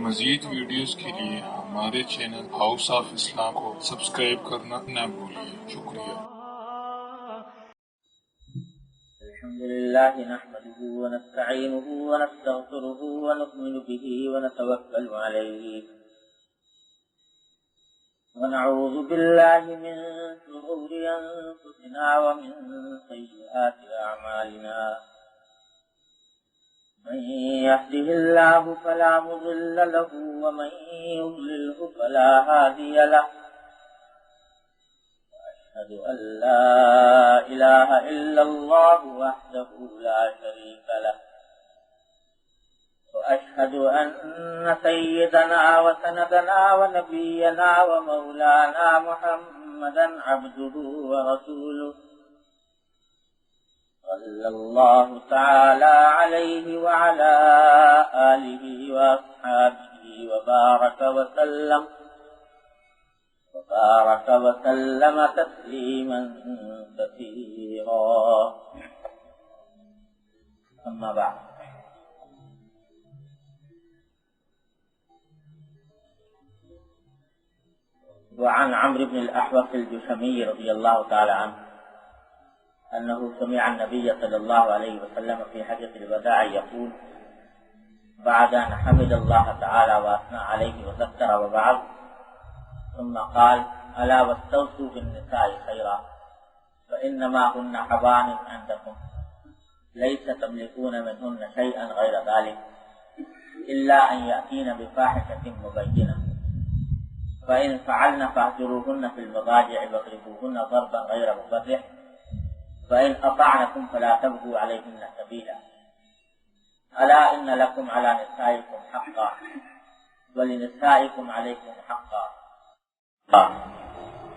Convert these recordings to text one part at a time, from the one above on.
مزید ویڈیوز کے لیے ہمارے چینل ہاؤس آف اسلام کو سبسکرائب کرنا نہ بھولیے۔ شکریہ۔ الحمد لله نحمده ونستعينه ونستغفره ونؤمن به ونتوكل عليه ونعوذ بالله من شرور أنفسنا ومن سيئات أعمالنا من يهده الله فلا مضل له ومن يضلله فلا هادي له أشهد أن لا إله إلا الله وحده لا شريك له وأشهد أن سيدنا وسندنا ونبينا ومولانا محمدا عبده ورسوله صلى الله تعالى عليه وعلى آله وأصحابه وبارك وسلم تسليما كثيرا. أما بعد، وعن عمرو بن الأحوص الجشمي رضي الله تعالى عنه أنه سمع النبي صلى الله عليه وسلم في حجة الوداع يقول بعد أن حمد الله تعالى وأثنى عليه وذكر وبعض ثم قال ألا واستوصوا بالنساء خيرا فإنما هن حبان عندكم ليس تملكون منهن شيئا غير ذلك إلا أن يأتين بفاحشة مبينة فإن فعلن فاهجروهن في المضاجع واضربوهن ضربا غير مبرح فإن أطعنكم فلا تبغوا عليهن سبيلا ألا إن لكم على نسائكم حقا ولنسائكم عليكم حقا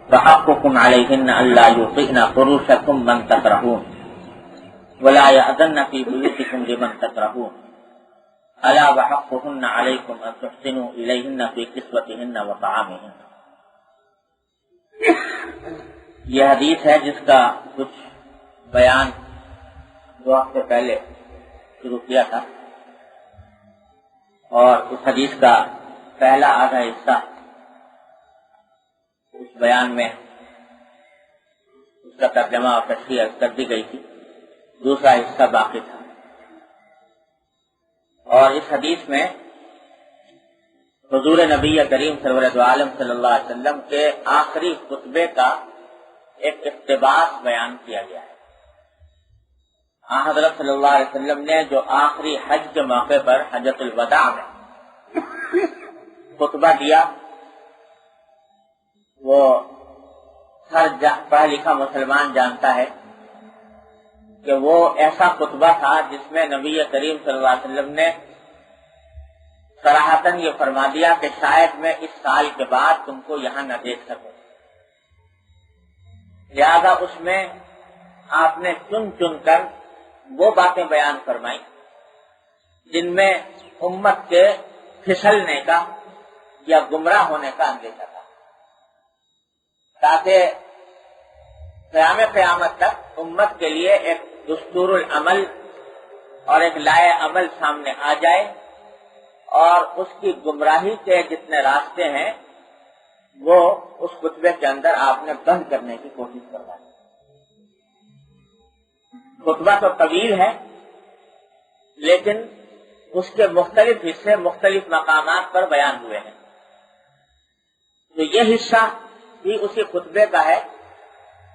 فحقكم عليهن ألا يطئن فروشكم من تكرهون ولا يأذن في بيوتكم لمن تكرهون ألا وحقهن عليكم أن تحسنوا إليهن في كسوتهن وطعامهن. یہ حدیث ہے جس کا کچھ بیان 2 ہفتے پہلے شروع کیا تھا، اور اس حدیث کا پہلا آدھا حصہ اس بیان میں اس کا ترجمہ اور تشریح کر دی گئی تھی، دوسرا حصہ باقی تھا. اور اس حدیث میں حضور نبی کریم سرور دو عالم صلی اللہ علیہ وسلم کے آخری خطبے کا ایک اقتباس بیان کیا گیا ہے. حضرت صلی اللہ علیہ وسلم نے جو آخری حج کے موقع پر حجۃ الوداع میں خطبہ دیا، وہ ہر پڑھا لکھا مسلمان جانتا ہے کہ وہ ایسا خطبہ تھا جس میں نبی کریم صلی اللہ علیہ وسلم نے صراحتاً یہ فرما دیا کہ شاید میں اس سال کے بعد تم کو یہاں نہ دیکھ سکوں. لہذا اس میں آپ نے چن چن کر وہ باتیں بیان فرمائی جن میں امت کے پھسلنے کا یا گمراہ ہونے کا اندیشہ تھا، تاکہ قیامت تک امت کے لیے ایک دستور العمل اور ایک لائے عمل سامنے آ جائے، اور اس کی گمراہی کے جتنے راستے ہیں وہ اس خطبے کے اندر آپ نے بند کرنے کی کوشش کروائی. خطبہ تو طویل ہے، لیکن اس کے مختلف حصے مختلف مقامات پر بیان ہوئے ہیں. تو یہ حصہ بھی اسی خطبے کا ہے،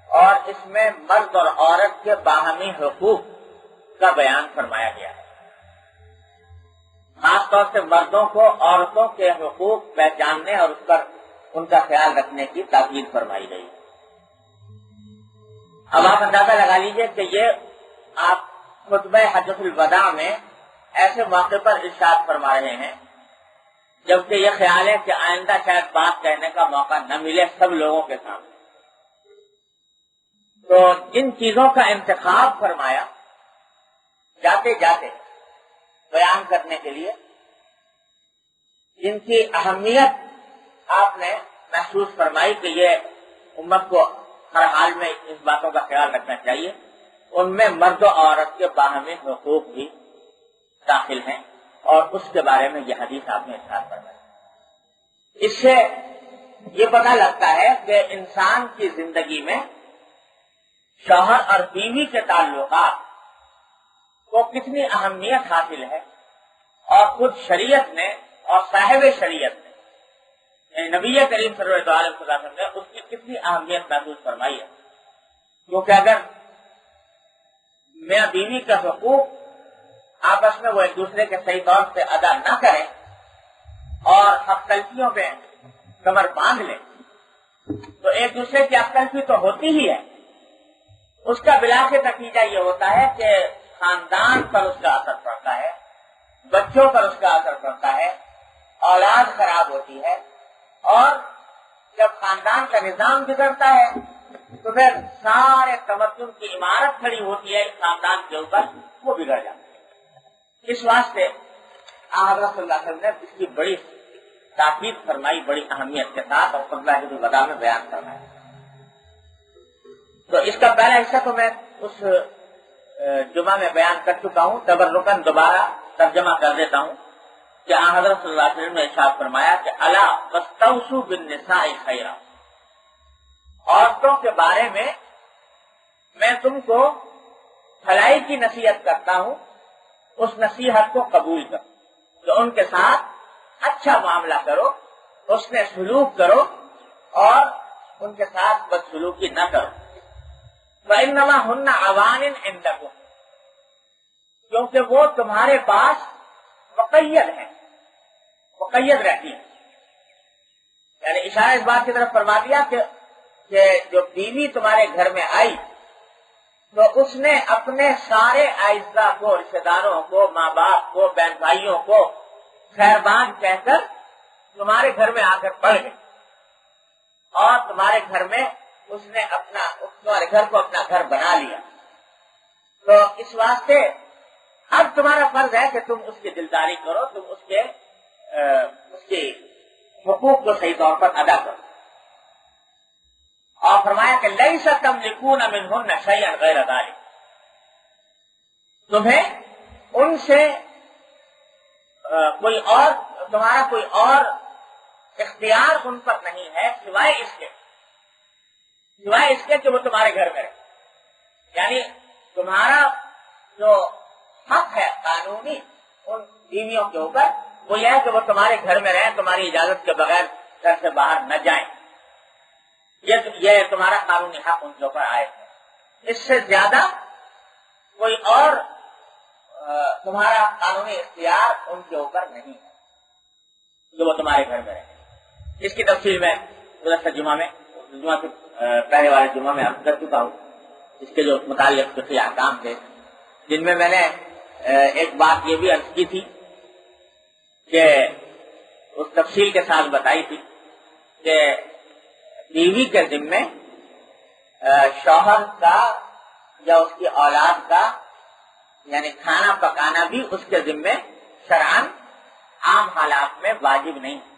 اور اس میں مرد اور عورت کے باہمی حقوق کا بیان فرمایا گیا ہے. خاص طور سے مردوں کو عورتوں کے حقوق پہچاننے اور اس پر ان کا خیال رکھنے کی تاکید فرمائی گئی. اب آپ اندازہ لگا لیجئے کہ یہ آپ خطبہ حجۃ الوداع میں ایسے موقع پر ارشاد فرما رہے ہیں جبکہ یہ خیال ہے کہ آئندہ شاید بات کہنے کا موقع نہ ملے سب لوگوں کے سامنے. تو جن چیزوں کا انتخاب فرمایا جاتے جاتے بیان کرنے کے لیے، جن کی اہمیت آپ نے محسوس فرمائی کہ یہ امت کو ہر حال میں اس باتوں کا خیال رکھنا چاہیے، ان میں مرد و عورت کے باہمی حقوق بھی داخل ہیں اور اس کے بارے میں یہ حدیث آپ نے ارشاد فرمائی۔ اس سے یہ پتہ لگتا ہے کہ انسان کی زندگی میں شوہر اور بیوی کے تعلقات کو کتنی اہمیت حاصل ہے، اور خود شریعت نے اور صاحب شریعت نے یعنی نبی کریم صلی اللہ علیہ وسلم نے اس کی کتنی اہمیت محسوس فرمائی ہے۔ کیونکہ اگر میاں بیوی کا حقوق آپس میں وہ ایک دوسرے کے صحیح طور سے ادا نہ کریں اور حق تلفیوں پہ کمر باندھ لیں تو ایک دوسرے کی حق تلفی تو ہوتی ہی ہے، اس کا بلاخر نتیجہ یہ ہوتا ہے کہ خاندان پر اس کا اثر پڑتا ہے، بچوں پر اس کا اثر پڑتا ہے، اولاد خراب ہوتی ہے، اور جب خاندان کا نظام بگڑتا ہے تو پھر سارے تمدن کی عمارت کھڑی ہوتی ہے اس خاندان کے اوپر، وہ بگڑ جاتی ہے۔ اس واسطے حضرت صلی اللہ علیہ وسلم نے اس کی بڑی تاکید فرمائی، بڑی اہمیت کے ساتھ، اور خطبہ الوداع میں بیان فرمایا۔ تو اس کا پہلا حصہ تو میں اس جمعہ میں بیان کر چکا ہوں، تبرکاً دوبارہ ترجمہ کر دیتا ہوں کہ حضرت صلی اللہ علیہ وسلم نے ارشاد فرمایا کہ الا واستوصوا بالنساء خیرا، عورتوں کے بارے میں تم کو بھلائی کی نصیحت کرتا ہوں، اس نصیحت کو قبول کرو، تو ان کے ساتھ اچھا معاملہ کرو، حسن سلوک کرو، اور ان کے ساتھ بدسلوکی نہ کرو۔ فإنما ہن عوان عندکم، کیونکہ وہ تمہارے پاس مقید ہیں، مقید رہتی ہیں۔ یعنی اشارہ اس بات کی طرف فرما دیا کہ جو بیوی تمہارے گھر میں آئی تو اس نے اپنے سارے اعزاء کو، رشتے داروں کو، ماں باپ کو، بہن بھائیوں کو خیربان کہہ کر تمہارے گھر میں آ کر پڑ گئی، اور تمہارے گھر میں اس نے تمہارے گھر کو اپنا گھر بنا لیا۔ تو اس واسطے اب تمہارا فرض ہے کہ تم اس کی دلداری کرو، تم اس کے حقوق کو صحیح طور پر ادا کرو۔ اور فرمایا کہ لیس تملکون منہن شیئا غیر ذلک، تمہیں ان سے تمہارا کوئی اور اختیار ان پر نہیں ہے سوائے اس کے کہ وہ تمہارے گھر میں رہے۔ یعنی تمہارا جو حق ہے قانونی ان بیویوں کے اوپر وہ یہ ہے کہ وہ تمہارے گھر میں رہیں، تمہاری اجازت کے بغیر گھر سے باہر نہ جائیں، یہ تمہارا قانونی حق ان کے اوپر عائد ہے۔ اس سے زیادہ کوئی اور تمہارا قانونی اختیار ان کے اوپر نہیں ہے جو وہ تمہارے گھر میں رہیں۔ اس کی تفصیل میں گزشتہ جمعہ کے پہلے والے جمعہ میں عرض کر چکا ہوں، اس کے جو متعلق فقہی احکام تھے، جن میں نے ایک بات یہ بھی عرض کی تھی کہ اس تفصیل کے ساتھ بتائی تھی کہ بیوی کے ذمے شوہر کا یا اس کی اولاد کا یعنی کھانا پکانا بھی اس کے ذمے شرعاً عام حالات میں واجب نہیں ہے۔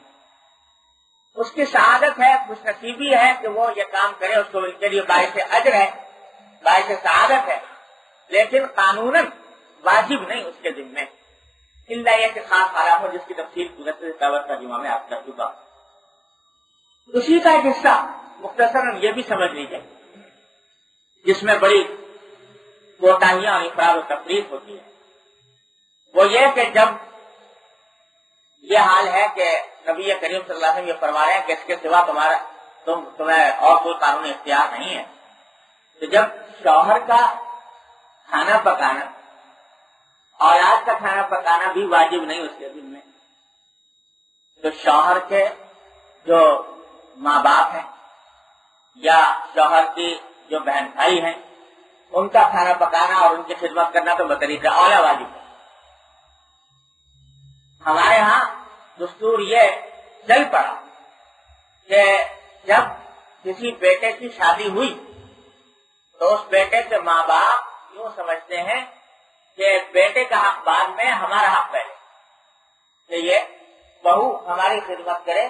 اس کی سعادت ہے، خوش نصیبی ہے کہ وہ یہ کام کرے، اس کو کے لیے باعث اجر ہے، باعث سعادت ہے، لیکن قانوناً واجب نہیں اس کے ذمے، الا یہ کہ خاص حالات ہو جس کی تفصیل گزشتہ جمعہ میں آپ کر چکا۔ اسی کا ایک حصہ مختصراً یہ بھی سمجھ لیجیے جس میں بڑی کوتاہیاں اور افراد و تفریط ہوتی ہے، وہ یہ کہ جب یہ حال ہے کہ نبی کریم صلی اللہ علیہ وسلم یہ فرما رہے ہیں کہ اس کے سوا تمہیں اور کوئی قانونی اختیار نہیں ہے، تو جب شوہر کا کھانا پکانا، اولاد کا کھانا پکانا بھی واجب نہیں اس کے ذمہ، تو شوہر کے جو ماں باپ ہیں یا شوہر کی جو بہن بھائی ہیں ان کا کھانا پکانا اور ان کی خدمت کرنا تو بطریقہ اولا واجب ہے۔ ہمارے ہاں دستور یہ چل پڑا کہ جب کسی بیٹے کی شادی ہوئی تو اس بیٹے کے ماں باپ یوں سمجھتے ہیں کہ بیٹے کا حق بعد میں، ہمارا حق پہلے، کہ یہ بہو ہماری خدمت کرے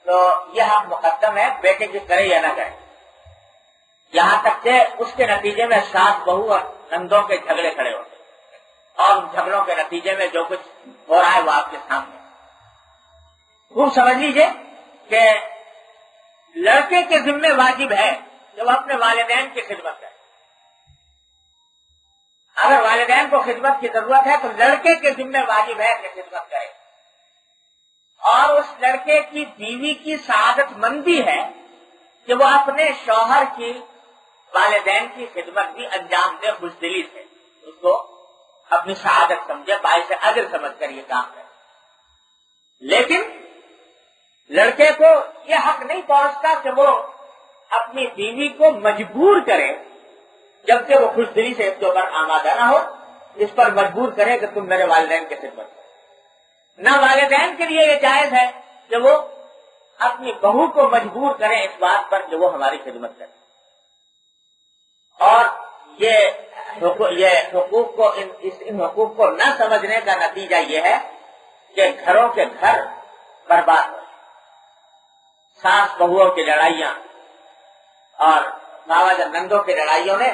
تو یہ حق مقدم ہے، بیٹے کی کرے یا نہ کرے، یہاں تک کہ اس کے نتیجے میں ساس بہو اور نندوں کے جھگڑے کھڑے ہوتے اور جھگڑوں کے نتیجے میں جو کچھ ہو رہا ہے وہ آپ کے سامنے. خوب سمجھ لیجیے کہ لڑکے کے ذمہ واجب ہے کہ وہ اپنے والدین کی خدمت کرے. اگر والدین کو خدمت کی ضرورت ہے تو لڑکے کے ذمہ واجب ہے کہ خدمت کرے. اور اس لڑکے کی بیوی کی سعادت مندی ہے کہ وہ اپنے شوہر کی والدین کی خدمت بھی انجام دے خوش دلی سے. اس کو اپنی سعادت سمجھے، باعث اجر سمجھ کر یہ کام کرے. لیکن لڑکے کو یہ حق نہیں پہنچتا کہ وہ اپنی بیوی کو مجبور کرے جبکہ وہ خوش دلی سے اس کے اوپر آمادہ نہ ہو، اس پر مجبور کرے کہ تم میرے والدین کی خدمت کرو. نہ والدین کے لیے یہ جائز ہے کہ وہ اپنی بہو کو مجبور کریں اس بات پر کہ وہ ہماری خدمت کرے. اور یہ حقوق کو ان حقوق کو نہ سمجھنے کا نتیجہ یہ ہے کہ گھروں کے گھر برباد ہو. ساس بہوؤں کی لڑائیاں اور باوا نندوں کی لڑائیوں نے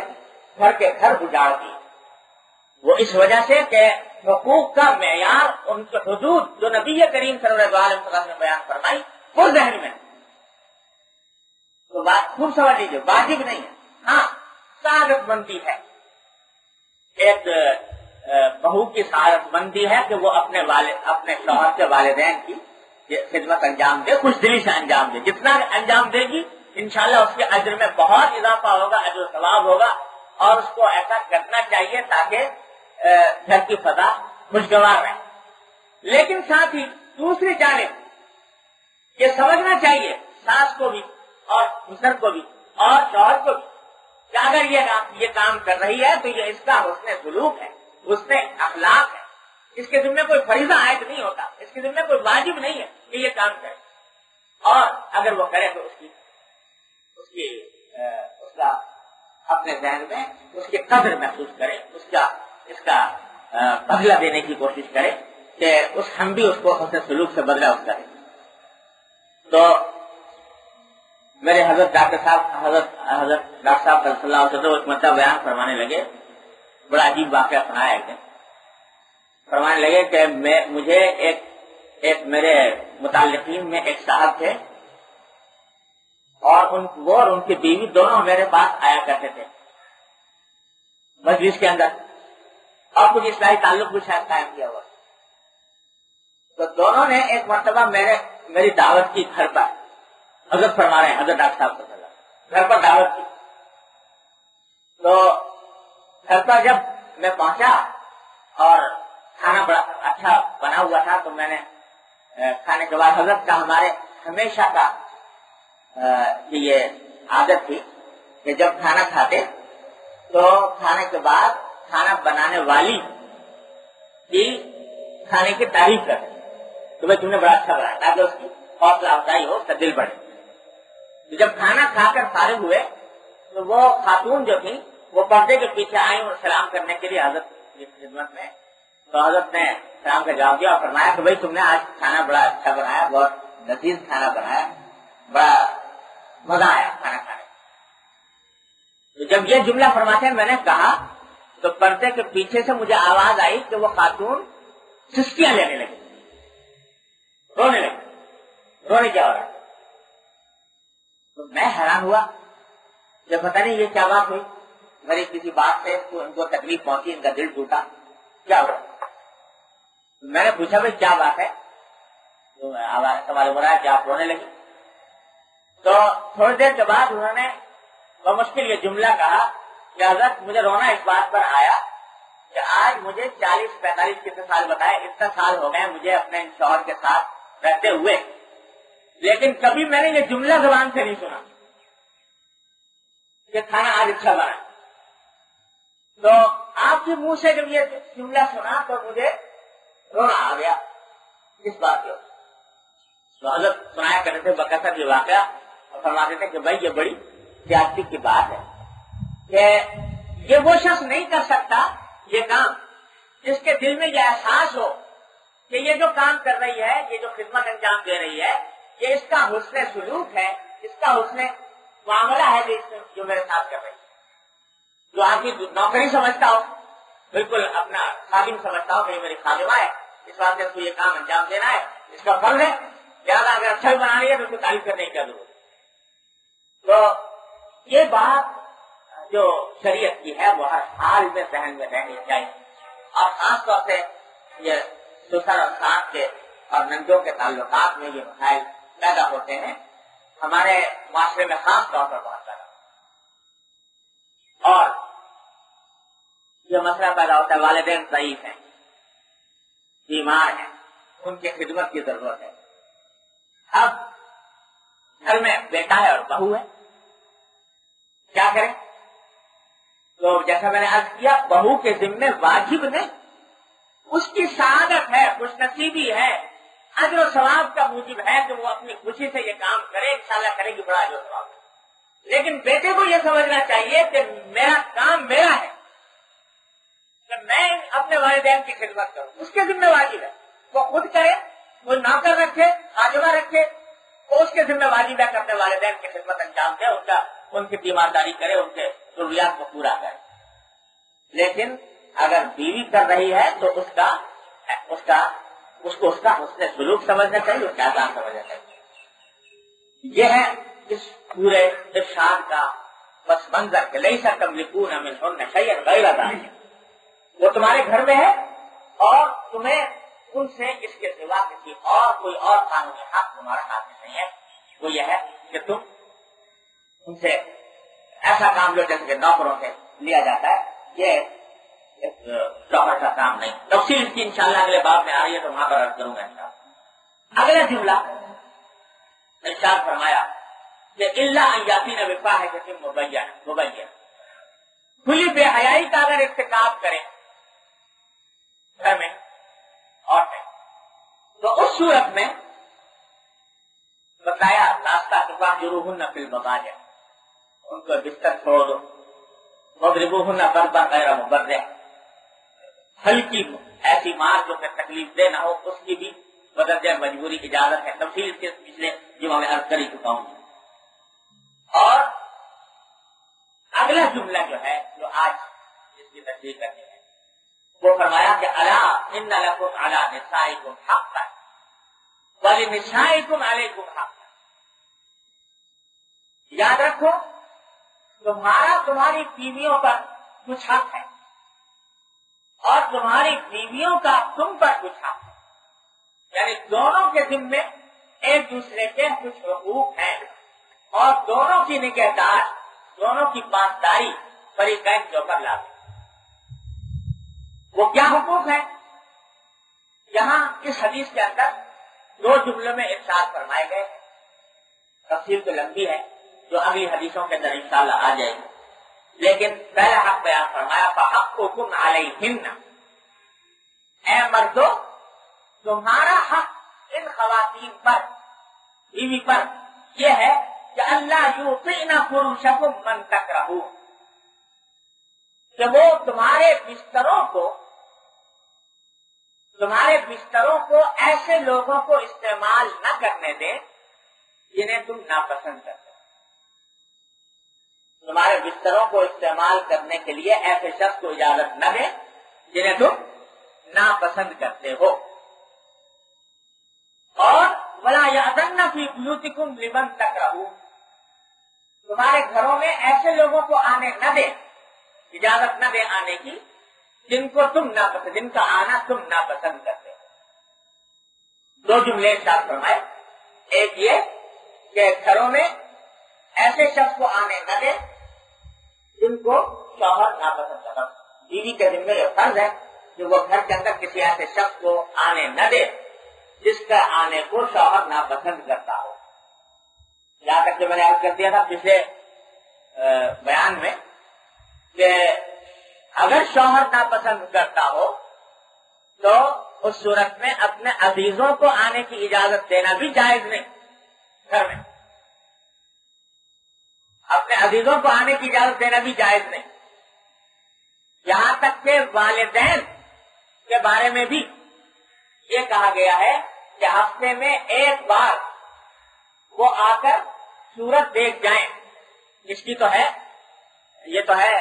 گھر کے گھر اجاڑ دی. وہ اس وجہ سے کہ حقوق کا معیار، ان کے حدود جو نبی کریم صلی اللہ علیہ وسلم نے بیان فرمائی وہ ذہن میں تو بات خوب سمجھ لیجیے. واجب نہیں ہے، ہاں سعادت مندی ہے. ایک بہو کی سعادت مندی ہے کہ وہ اپنے شوہر کے والدین کی خدمت انجام دے، خوش دلی سے انجام دے. جتنا انجام دے گی انشاءاللہ اس کے اجر میں بہت اضافہ ہوگا، اجر و ثواب ہوگا. اور اس کو ایسا کرنا چاہیے تاکہ گھر کی فضا خوشگوار رہے. لیکن ساتھ ہی دوسری جانب یہ سمجھنا چاہیے ساس کو بھی اور بزرگ کو بھی اور شوہر کو بھی کہ اگر یہ کام کر رہی ہے تو یہ اس کا حسن سلوک ہے، حسن اخلاق ہے. اس کے ذمہ کوئی فریضہ عائد نہیں ہوتا، اس کے ذمہ کوئی واجب نہیں ہے کہ یہ کام کرے. اور اگر وہ کرے تو اس کا اپنے ذہن میں اس کی قدر محسوس کرے، اس کا بدلہ دینے کی کوشش کرے کہ ہم بھی اس کو حسن سلوک سے بدلہ اس کریں. تو میرے حضرت ڈاکٹر صاحب صلی اللہ علیہ وسلم ایک مرتبہ بیان فرمانے لگے. بڑا عجیب واقعہ سنایا ایک دن. فرمانے لگے کہ مجھے ایک میرے متعلقین میں ایک صاحب تھے اور وہ اور ان کی بیوی دونوں میرے پاس آیا کرتے تھے مجلس کے اندر، اور کچھ اصلاحی تعلق بھی شاید قائم کیا ہوا. تو دونوں نے ایک مرتبہ میری دعوت کی گھر پر. حضرت فرما رہے ہیں، حضرت ڈاکٹر صاحب صلی اللہ علیہ وسلم گھر پر دعوت کی. تو گھر پر جب میں پہنچا اور کھانا بڑا اچھا بنا ہوا تھا تو میں نے کھانے کے بعد حضرت کا ہمارے ہمیشہ کا یہ عادت تھی کہ جب کھانا کھاتے تو کھانے کے بعد کھانا بنانے والی کی کھانے کی تعریف کرتے تو بھائی تم نے بڑا اچھا بنایا تاکہ اس کی حوصلہ افزائی ہو، اس کا دل بڑھے. تو جب کھانا کھا کر فارغ ہوئے تو وہ خاتون جو تھی وہ پردے کے پیچھے آئی اور سلام کرنے کے لیے حضرت کی خدمت میں. تو حضرت نے سلام کا جواب دیا اور فرمایا کہ بھائی تم نے آج کھانا بڑا اچھا بنایا، بہت لذیذ کھانا بنایا، بڑا مزہ آیا کھانا کھانے. تو جب یہ جملہ فرماتے ہیں میں نے کہا تو پردے کے پیچھے سے مجھے آواز آئی کہ وہ خاتون سسکیاں لینے لگی، رونے لگی. رونے کیا ہو رہا ہے؟ تو میں حیران ہوا کہ پتہ نہیں یہ کیا بات ہوئی، میری کسی بات سے ان کو تکلیف پہنچی، ان کا دل ٹوٹا، کیا ہوا؟ میں نے پوچھا بھائی کیا بات ہے؟ تو سوال ہو رہا ہے کہ آپ رونے لگے. تو تھوڑی دیر کے بعد انہوں نے بمشکل یہ جملہ کہا کہ حضرت مجھے رونا اس بات پر آیا کہ آج مجھے 40-45 کتنے سال بتائے، اتنا سال ہو گئے مجھے اپنے شوہر کے ساتھ رہتے ہوئے، لیکن کبھی میں نے یہ جملہ زبان سے نہیں سنا کہ کھانا آج اچھا بنا. تو آپ کے منہ سے جب یہ جملہ سنا تو مجھے رونا آ گیا. اس بات کو حضرت سنایا کرتے تھے بکثرت یہ واقعہ اور فرماتے تھے کہ بھائی یہ بڑی زیادتی کی بات ہے کہ یہ وہ شخص نہیں کر سکتا یہ کام جس کے دل میں یہ احساس ہو کہ یہ جو کام کر رہی ہے، یہ جو خدمت انجام دے رہی ہے، یہ اس کا حسن سلوک ہے، اس کا حسن معاملہ ہے جو میرے ساتھ کر رہی ہے. جو آپ کی نوکری سمجھتا ہو بالکل اپنا خادم سمجھتا ہوں کہ میری خادمہ ہے، اس واسطے اس کو یہ کام انجام دینا ہے، اس کا فرض ہے، زیادہ اگر اچھا بھی بنا لیا تو اس کو تعریف کرنے کی کیا ضرورت ہے۔ تو یہ بات جو شریعت کی ہے وہ ہر حال میں ذہن میں رہنی چاہیے، اور خاص طور سے یہ سسر اور ساس کے اور نندوں کے تعلقات میں یہ مسائل پیدا ہوتے ہیں ہمارے معاشرے میں خاص طور پر بہت زیادہ، اور یہ مسئلہ پیدا ہوتا ہے والدین ضعیف ہیں، بیمار ہیں، ان کی خدمت کی ضرورت ہے۔ اب گھر میں بیٹا ہے اور بہو ہے، کیا کریں؟ تو جیسا میں نے عرض کیا، بہو کے ذمے واجب نہیں، اس کی سعادت ہے، خوش نصیبی ہے، اجر و ثواب کا موجب ہے کہ وہ اپنی خوشی سے یہ کام کرے، انشاءاللہ کرے گی، بڑا اجر و ثواب ہے۔ لیکن بیٹے کو یہ سمجھنا چاہیے کہ میرا کام میرا ہے، کہ میں اپنے والدین کی خدمت کروں، اس کے ذمہ واجب ہے، وہ خود کرے، وہ نوکر رکھے، خادمہ رکھے، وہ اس کے ذمہ واجب ہے کہ اپنے والدین کی خدمت انجام دے، ان کی تیمارداری کرے، ان کے ضروریات کو پورا کرے۔ لیکن اگر بیوی کر رہی ہے تو اس کو اس کا حسن سلوک سمجھنا چاہیے، اس کا احسان سمجھنا چاہیے۔ یہ ہے اس پورے ارشاد کا پس منظر کہ لیسا تملکون منہن شیئا غیر ذلک، وہ تمہارے گھر میں ہے اور تمہیں ان سے اس کے سوا کسی اور کوئی اور قانونی حق تمہارا ہاتھ میں نہیں ہے۔ وہ یہ ہے کہ تم ان سے ایسا کام لو جیسے کہ نوکروں سے لیا جاتا ہے، یہ شوہر کا کام نہیں۔ تفصیل کی انشاءاللہ اگلے باب میں آ رہی ہے تو وہاں پر عرض کروں گا انشاءاللہ۔ اگلا جملہ ارشاد فرمایا کہ الا ان یاتین بفاحشۃ مبینہ، کھلی بے حیائی کا اگر ارتکاب کریں گھر میں عورتیں تو اس صورت میں بتایا راستہ تفاحشوہن فی المضاجع، ان کو بستر چھوڑ دو، واضربوہن ضربا غیر مبرح، ہلکی ایسی مار جو کہ تکلیف دہ نہ ہو، اس کی بھی بدرجہ مجبوری اجازت ہے، تفصیل کے پچھلے جمعہ میں عرض کر ہی چکا ہوں۔ اور اگلا جملہ جو ہے جو آج اس کی تشریح کرنی ہے وہ فرمایا کہ الا ان لکم علی نسائکم حقا ولنسائکم علیکم حقا، یاد رکھو تمہاری بیویوں پر کچھ حق ہے اور تمہاری بیویوں کا تم پر کچھ حق ہے، یعنی دونوں کے ذمے ایک دوسرے کے کچھ حقوق ہیں، اور دونوں کی نگہداشت، دونوں کی پاسداری فریقین کے اوپر لاگو۔ وہ کیا حقوق ہیں؟ یہاں اس حدیث کے اندر دو جملوں میں ارشاد فرمائے گئے، تفصیل تو لمبی ہے جو اگلی حدیثوں کے اندر انشاءاللہ آ جائے گی، لیکن پہلا حق بیان فرمایا فحقکم علیہن، اے مردو تمہارا حق ان خواتین پر، بیوی پر یہ ہے کہ اللہ یطعن فرشکم من تکرہون، کہ وہ تمہارے بستروں کو ایسے لوگوں کو استعمال نہ کرنے دیں جنہیں تم ناپسند کرتے ہو، تمہارے بستروں کو استعمال کرنے کے لیے ایسے شخص کو اجازت نہ دیں جنہیں تم ناپسند کرتے ہو، اور ولا یأذن فی بیوتکم لمن تکرہون، تمہارے گھروں میں ایسے لوگوں کو آنے نہ دیں، اجازت نہ دیں آنے کی جن کو تم ناپسند، جن کا آنا تم ناپسند کرتے ہو۔ دو جملے ارشاد فرمائے، ایک یہ کہ گھروں میں ایسے شخص کو آنے نہ دیں جن کو شوہر ناپسند کرتا، بیوی کے ذمہ یہ فرض ہے کہ وہ گھر کے اندر کسی ایسے شخص کو آنے نہ دے جس کا آنے کو شوہر ناپسند کرتا ہو۔ یہاں تک کہ میں نے عرض کر دیا تھا پچھلے بیان میں کہ اگر شوہر ناپسند کرتا ہو تو اس صورت میں اپنے عزیزوں کو آنے کی اجازت دینا بھی جائز نہیں، گھر میں اپنے عزیزوں کو آنے کی اجازت دینا بھی جائز نہیں، یہاں تک کہ والدین کے بارے میں بھی یہ کہا گیا ہے کہ ہفتے میں ایک بار وہ آ کر صورت دیکھ جائیں، اس کی تو ہے، یہ تو ہے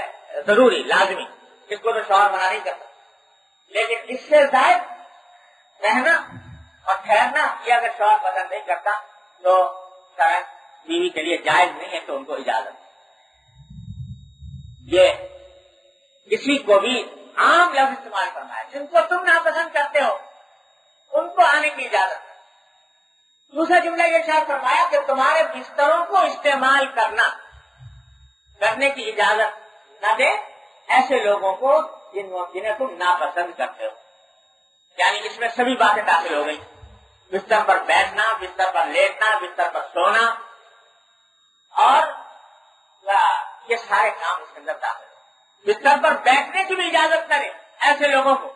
ضروری لازمی اس کو تو شوہر منع نہیں کرتا، لیکن اس سے زائد رہنا اور ٹھہرنا یہ اگر شوہر پسند نہیں کرتا تو شرعاً بیوی کے لیے جائز نہیں ہے تو ان کو اجازت ہے۔ یہ کسی کو بھی عام لفظ استعمال کرنا ہے، جن کو تم ناپسند کرتے ہو ان کو آنے کی اجازت ہے۔ دوسرا جملہ یہ ارشاد فرمایا کہ تمہارے بستروں کو استعمال کرنے کی اجازت نہ دے ایسے لوگوں کو جنہیں تم ناپسند کرتے ہو، یعنی اس میں سبھی باتیں داخل ہو گئی، بستر پر بیٹھنا، بستر پر لیٹنا، بستر پر سونا، اور یہ سارے کام اس کے اندر داخل ہو۔ بستر پر بیٹھنے کی بھی اجازت کرے ایسے لوگوں کو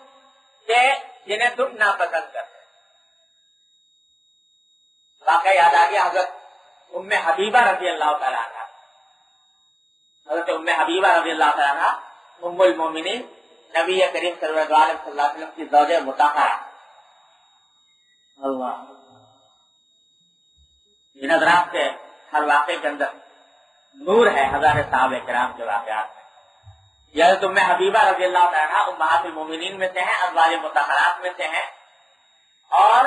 کہ جنہیں تم ناپسند کرتے ہو۔ واقعہ یاد آ گیا حضرت ام حبیبہ رضی اللہ تعالیٰ عنہ، حضرت ام حبیبہ رضی اللہ تعالیٰ عنہ ام المومنین نبی کریم صلی اللہ علیہ وسلم کی زوجہ مطہرہ۔ اللہ ان حضرات کے ہر واقعے کے اندر نور ہے ہزار صحابہ کرام کے واقعات میں۔ یہ حضرت ام حبیبہ رضی اللہ تعالیٰ عنہ امہات المومنین میں سے ہیں، ازواج مطہرات میں سے ہیں، اور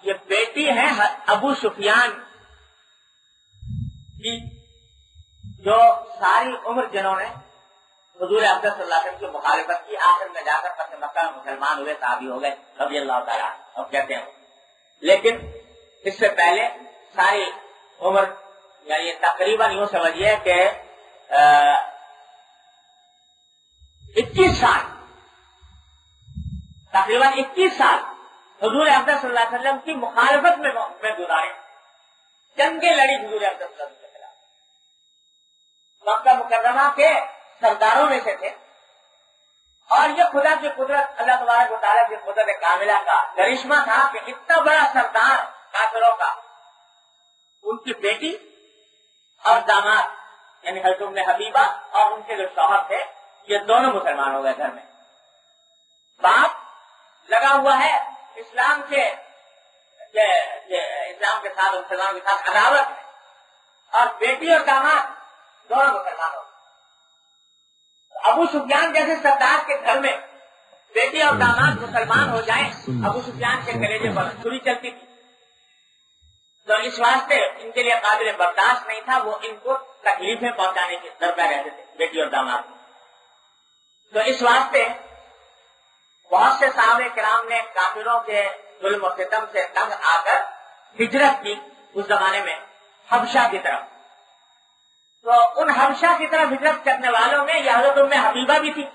یہ بیٹی ہے ابو سفیان کی، جو ساری عمر جنہوں نے حضور اقدس صلی اللہ علیہ وسلم کی مخالفت کی، آخر میں جا کر فتح مکہ میں مسلمان ہوئے، صحابی ہو گئے رضی اللہ تعالیٰ اور کہتے ہیں۔ لیکن اس سے پہلے ساری عمر یعنی تقریباً یوں سمجھیے کہ 21 سال، تقریباً 21 سال حضور اقدس صلی اللہ علیہ وسلم کی مخالفت میں گزارے، جنگیں لڑی حضور اقدس صلی اللہ علیہ وسلم کے خلاف، مکہ مکرمہ کے سرداروں میں سے تھے، اور یہ خدا کی قدرت، اللہ تبارک و تعالیٰ کی قدرت کاملہ کا کرشمہ تھا کہ اتنا بڑا سردار کافروں کا، ان کی بیٹی اور داماد یعنی حضرت ام حبیبہ اور ان کے جو شوہر تھے یہ دونوں مسلمان ہو گئے گھر میں۔ باپ لگا ہوا ہے اسلام کے ساتھ، مسلمانوں کے ساتھ عداوت ہے، اور بیٹی اور داماد دونوں مسلمان ہو گئے۔ ابو سفیان جیسے سردار کے گھر میں بیٹی اور داماد مسلمان ہو جائیں، ابو سفیان کے کلیجے پر چھری چلتی تھی، تو اس واسطے ان کے لیے قابل برداشت نہیں تھا، وہ ان کو تکلیفیں پہنچانے کے در پہ رہتے تھے بیٹی اور داماد۔ تو اس واسطے بہت سے صحابہ کرام نے کافروں کے ظلم و ستم سے تنگ آ کر ہجرت کی اس زمانے میں حبشہ کی طرف۔ تو ان حبشہ کی طرف ہجرت کرنے والوں میں یہ حضرت ام حبیبہ بھی تھی،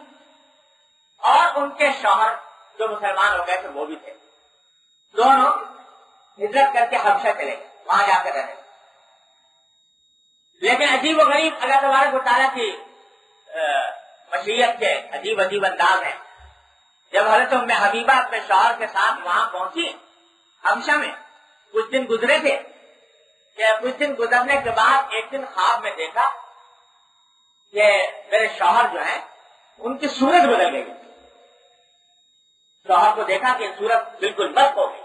اور ان کے شوہر جو مسلمان ہو گئے تھے وہ بھی تھے، دونوں ہجرت کر کے حبشہ چلے گئے، وہاں جا کر رہے۔ لیکن عجیب و غریب اللہ تبارک و تعالیٰ کی مشیت کے عجیب عجیب انداز ہیں۔ جب حضرت ام حبیبہ اپنے شوہر کے ساتھ وہاں پہنچی حبشہ میں، کچھ دن گزرے تھے کہ کچھ دن گزرنے کے بعد ایک دن خواب میں دیکھا کہ میرے شوہر جو ہیں ان کی صورت بدل گئی۔ شوہر کو دیکھا کہ صورت بالکل برق ہو گئی۔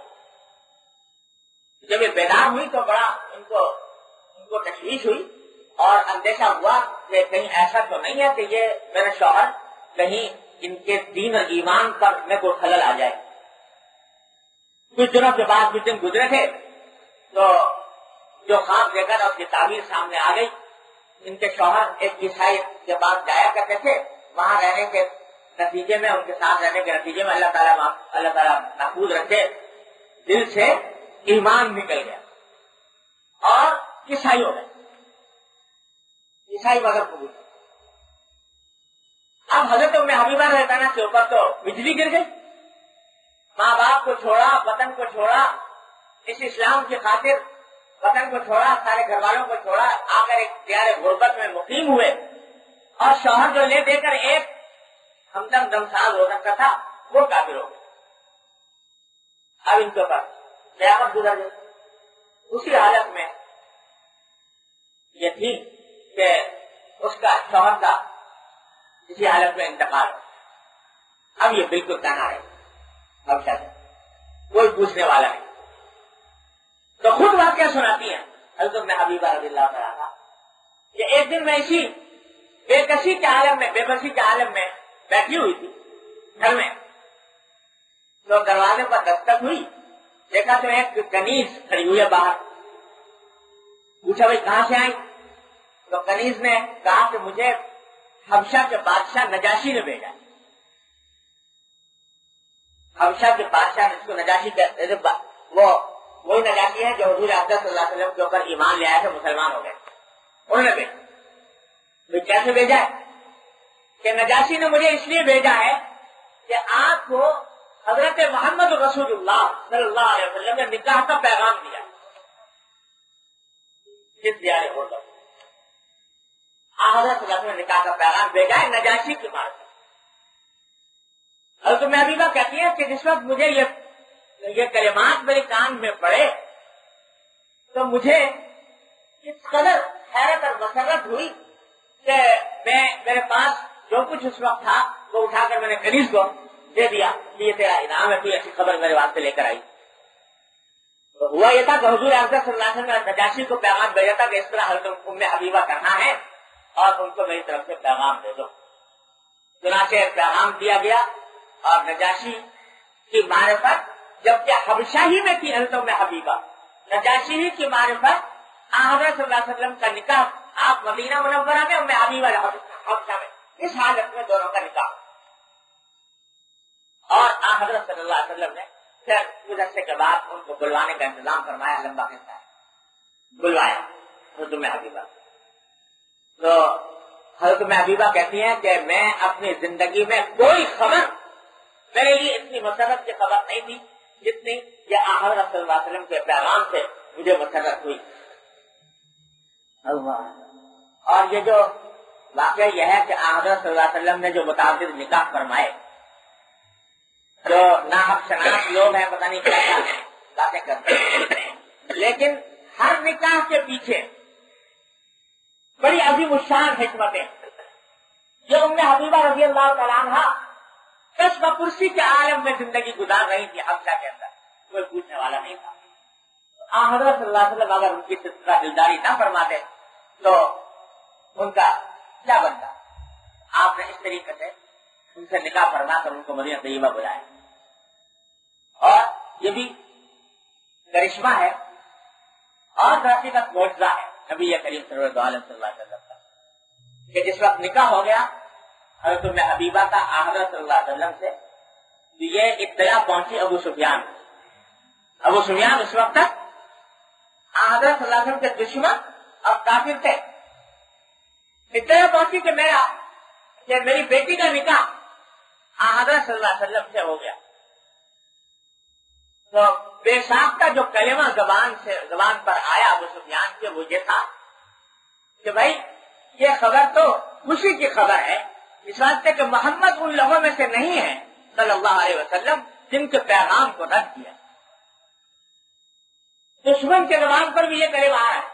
جب یہ بیدار ہوئی تو بڑا ان کو تشویش ہوئی اور اندیشہ ہوا کہ کہیں ایسا تو نہیں ہے کہ یہ میرے شوہر کہیں ان کے دین اور ایمان پر میں کوئی خلل آ جائے۔ کچھ دنوں کے بعد کچھ دن گزرے تھے تو جو خواب دیکھا تھا اس کی تعبیر سامنے آ گئی۔ ان کے شوہر ایک عیسائی کے پاس جایا کرتے تھے، وہاں رہنے کے نتیجے میں، ان کے ساتھ رہنے کے نتیجے میں اللہ تعالیٰ محفوظ رکھے، دل سے ایمان نکل گیا اور عیسائی ہو گئے، عیسائی مذہب قبول۔ اب حضرت ام حبیبہ رضی اللہ عنہا کے اوپر تو بجلی گر گئی، ماں باپ کو چھوڑا، وطن کو چھوڑا، اس اسلام کی خاطر وطن کو چھوڑا، سارے گھر والوں کو چھوڑا، آ کر ایک پیارے غربت میں مقیم ہوئے، اور شوہر جو لے دے کر ایک ہمدم دمساز ہو سکتا تھا وہ کافر ہو گئے۔ اب ان کے اوپر قیامت گزر گئی۔ اسی حالت میں یہ تھی کہ اس کا شوہر کا اسی حالت میں انتقال ہو۔ اب یہ بالکل تنہا ہے، اب سے کوئی پوچھنے والا نہیں۔ تو خود واقعہ سناتی ہیں حضرت ام حبیبہ رضی اللہ تعالیٰ کہ ایک دن میں اسی بے کسی کے عالم میں، بے بسی کے عالم میں بیٹھی ہوئی تھی گھر میں، تو دروازے پر دستک ہوئی، دیکھا تو ایک کنیز کھڑی ہوئی ہے باہر. پوچھا بھائی کہاں سے آئی؟ تو کنیز نے کہا کہ مجھے حبشہ کے بادشاہ نجاشی نے بھیجا. حبشہ کے بادشاہ نے، اس کو نجاشی کہتے، وہی نجاشی ہے جو حضور اقدس صلی اللہ علیہ وسلم کے اوپر ایمان لے آئے تھے، مسلمان ہو گئے. انہوں نے بھیجا. تو کیسے بھیجا ہے کہ نجاشی نے مجھے اس لیے بھیجا ہے کہ آپ کو حضرت محمد رسول اللہ صلی اللہ علیہ وسلم نے نکاح کا پیغام دیا. کس دیارے ہو تو حضرت صلی اللہ علیہ وسلم نے نکاح کا پیغام بھیجا ہے نجاشی کی مار سے. حضرت ام حبیبہ کہتی ہے کہ جس وقت مجھے یہ کلمات میرے کان میں پڑے تو مجھے اس قدر حیرت اور مسرت ہوئی کہ میرے پاس جو کچھ اس وقت تھا وہ اٹھا کر میں نے کنیز کو دے دیا کہ یہ تیرا انعام ہے، کوئی ایسی خبر میرے واسطے لے کر آئی. تو ہوا یہ تھا کہ حضور اقدس صلی اللہ علیہ وسلم نے نجاشی کو پیغام بھیجا تھا کہ اس طرح حضرت ام حبیبہ کرنا ہے اور ان کو میری طرف سے پیغام دے دو. چنانچہ پیغام دیا گیا اور نجاشی کی معرفت جبکہ حبشہ ہی میں تھی حضرت ام حبیبہ، نجاشی ہی کی معرفت حضرت صلی اللہ علیہ وسلم کا نکاح آپ مدینہ منورہ میں، ام حبیبہ حبشہ میں، اس حالت میں دونوں کا نکاح. اور حضرت صلی اللہ علیہ وسلم نے پھر گزشتے کے بعد ان کو بلوانے کا انتظام فرمایا. لمبا قصہ ہے. بلوایا حضرت ام حبیبہ. تو حضرت ام حبیبہ کہتی ہیں کہ میں اپنی زندگی میں کوئی خبر میرے لیے اتنی مسرت کی خبر نہیں تھی جتنی یہ حضرت صلی اللہ علیہ وسلم کے پیغام سے مجھے مسرت ہوئی. اور یہ جو واقعہ یہ ہے کہ حضرت صلی اللہ علیہ وسلم نے جو متعدد نکاح فرمائے، جو ناحق شناس لوگ ہیں پتہ نہیں کیا کیا باتیں کرتے ہیں، لیکن ہر نکاح کے پیچھے بڑی عظیم الشان حکمتیں. جو ام حبیبہ رضی اللہ تعالیٰ عنہ کشف کرسی کے عالم میں زندگی گزار رہی تھی حبشہ کے اندر، کوئی پوچھنے والا نہیں تھا. حضرت صلی اللہ علیہ وسلم اگر ان کی دلداری نہ فرماتے تو ان کا کیا بنتا؟ آپ نے اس طریقے سے ان سے نکاح فرما کر ان کو مدینہ طیبہ بلایا. اور یہ بھی کرشمہ ہے اور حقیقت معجزہ ہے نبی کریم صلی اللہ علیہ وسلم کا کہ جس وقت نکاح ہو گیا حضرت ام حبیبہ کا حضرت صلی اللہ علیہ وسلم سے، یہ اطلاع پہنچی ابو سفیان. ابو سفیان اس وقت تک حضرت صلی اللہ علیہ وسلم کے دشمن اور کافر تھے. اطلاع پہنچی کہ میری بیٹی کا نکاح حضرت صلی اللہ علیہ وسلم سے ہو گیا. تو بے ساختہ جو کلمہ زبان پر آیا ابو سفیان کے وہ یہ تھا کہ بھائی یہ خبر تو خوشی کی خبر ہے، اس واسطے کہ محمد ان لوگوں میں سے نہیں ہے صلی اللہ علیہ وسلم جن کے پیغام کو رد کیا. دشمن کے زبان پر بھی یہ کلمہ آیا ہے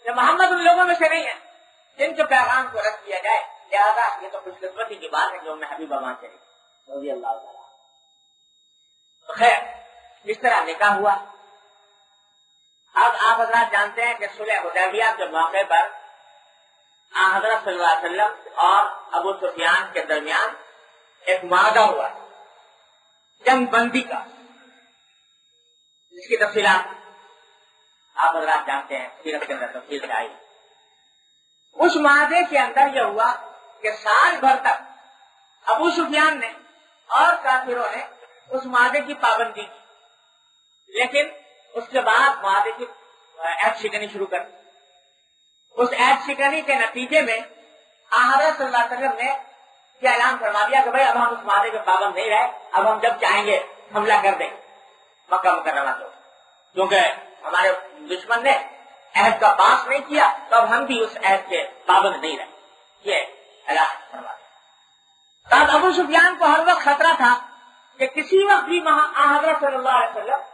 کہ محمد ان لوگوں میں سے نہیں ہے جن کے پیغام کو رد کیا جائے. لہٰذا یہ تو خوش قسمتی کی بات ہے جو میں حبیبہ وہاں چلی رضی اللہ تعالیٰ. خیر اس طرح نکاح ہوا. اب آپ حضرات جانتے ہیں کہ صلح حدیبیہ کے موقع پر حضرت صلی اللہ علیہ وسلم اور ابو سفیان کے درمیان ایک معاہدہ ہوا جنگ بندی کا، جس کی تفصیلات آپ حضرات جانتے ہیں، سیرت کے اندر تفصیل سے آئی. اس معاہدے کے اندر یہ ہوا کہ سال بھر تک ابو سفیان نے اور کافروں نے اس معاہدے کی پابندی کی، لیکن اس کے بعد معاہدے کی عہد شکنی شروع کر دی. اس عہد شکنی کے نتیجے میں حضرت صلی اللہ علیہ وسلم نے یہ اعلان فرما دیا کہ بھائی اب ہم اس معاہدے کے پابند نہیں رہے، اب ہم جب چاہیں گے حملہ کر دیں مکہ مکرمہ کو، کیونکہ ہمارے دشمن نے عہد کا پاس نہیں کیا تو اب ہم بھی اس عہد کے پابند نہیں رہے. یہ اعلان فرما دیا. تب ابو سفیان کو ہر وقت خطرہ تھا کہ کسی وقت بھی حضرت صلی اللہ علیہ وسلم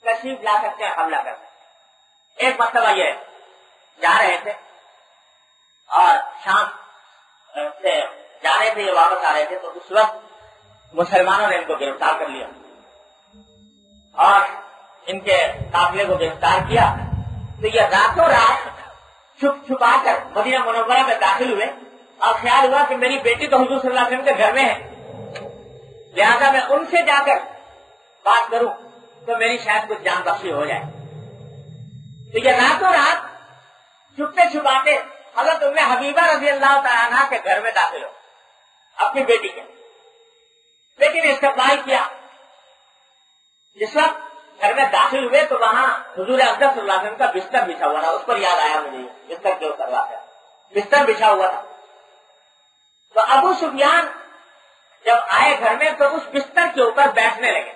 تشریف لا سکتے ہیں، حملہ کر سکتے ہیں. ایک مرتبہ یہ جا رہے تھے اور شام سے جا رہے تھے، یہ واپس آ رہے تھے، تو اس وقت مسلمانوں نے ان کو گرفتار کر لیا اور ان کے قافلے کو گرفتار کیا. تو یہ راتوں رات چھپ چھپا کر مدینہ منورہ میں داخل ہوئے اور خیال ہوا کہ میری بیٹی تو حضور صلی اللہ علیہ وسلم کے گھر میں ہے، لہذا میں ان سے جا کر بات کروں تو میری شاید کچھ جان بخشی ہو جائے۔ تو یہ راتوں رات چھپتے چھپاتے حضرت ام حبیبہ رضی اللہ تعالیٰ عنہ کے گھر میں داخل ہو، اپنی بیٹی کے۔ بیٹی نے استقبال کیا۔ جس وقت گھر میں داخل ہوئے تو وہاں حضور اقدس صلی اللہ علیہ وسلم کا بستر بچھا ہوا تھا، اس پر یاد آیا مجھے بستر کے اوپر واقعہ، بستر بچھا ہوا تھا۔ تو ابو سفیان جب آئے گھر میں تو اس بستر کے اوپر بیٹھنے لگے۔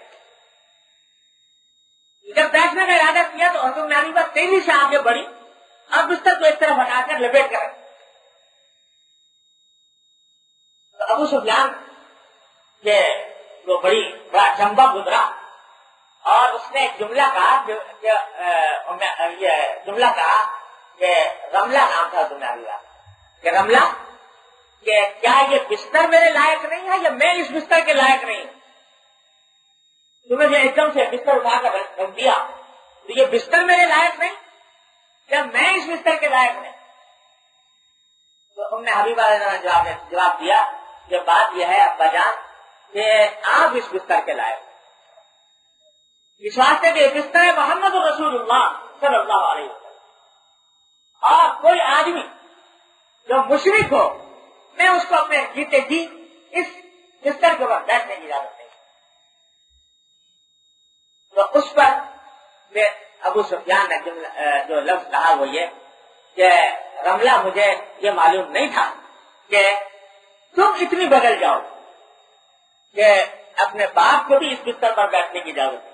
جب بیٹھنے کا ارادہ کیا تو حضرت ام حبیبہ تیزی سے آگے بڑھی اور بستر کو ایک طرف ہٹا کر لپیٹ کر رکھی۔ تو ابو سفیان کے وہ بڑا چمبا گزرا اور اس نے ایک جملہ کہا کہ رملہ نام تھا ام حبیبہ کہ رملہ کہ کیا یہ بستر میرے لائق نہیں ہے یا میں اس بستر کے لائق نہیں ہوں؟ تمہیں جو ایک دم سے بستر اٹھا کر رکھ دیا تو یہ بستر میرے لائق نہیں یا میں اس بستر کے لائق نہیں؟ تو ام حبیبہ نے جواب دیا کہ بات یہ ہے ابا جان کہ آپ اس بستر کے لائق ہیں، اس واسطے کہ یہ بستر ہے محمد رسول اللہ صلی اللہ علیہ وسلم، اور کوئی آدمی جو مشرک ہو میں اس کو اپنے جیتے جی اس بستر کے اوپر بیٹھنے کی اجازت نہیں۔ تو اس پر میں ابو سفیان نے جو لفظ کہا وہ یہ کہ رملہ مجھے یہ معلوم نہیں تھا کہ تم اتنی بدل جاؤ کہ اپنے باپ کو بھی اس بستر پر بیٹھنے کی اجازت نہیں۔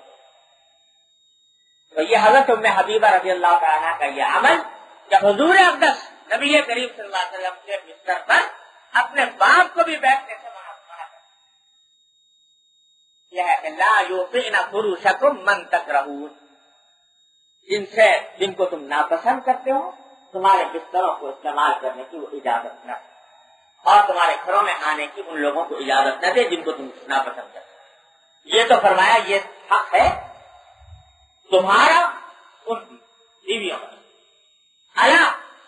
تو یہ حضرت ام حبیبہ رضی اللہ تعالیٰ کا یہ عمل کہ حضور اقدس نبی کریم صلی اللہ علیہ وسلم کے بستر پر اپنے باپ کو بھی بیٹھنے سے منع کر، یہ ہے کہ لا یوطئن فروشکم من تکرہون، جن کو تم ناپسند کرتے ہو تمہارے بستروں کو استعمال کرنے کی وہ اجازت نہ دے، اور تمہارے گھروں میں آنے کی ان لوگوں کو اجازت نہ دے جن کو تم ناپسند کرتے ہو۔ یہ تو فرمایا یہ حق ہے تمہارا ان بیویوں پر، الا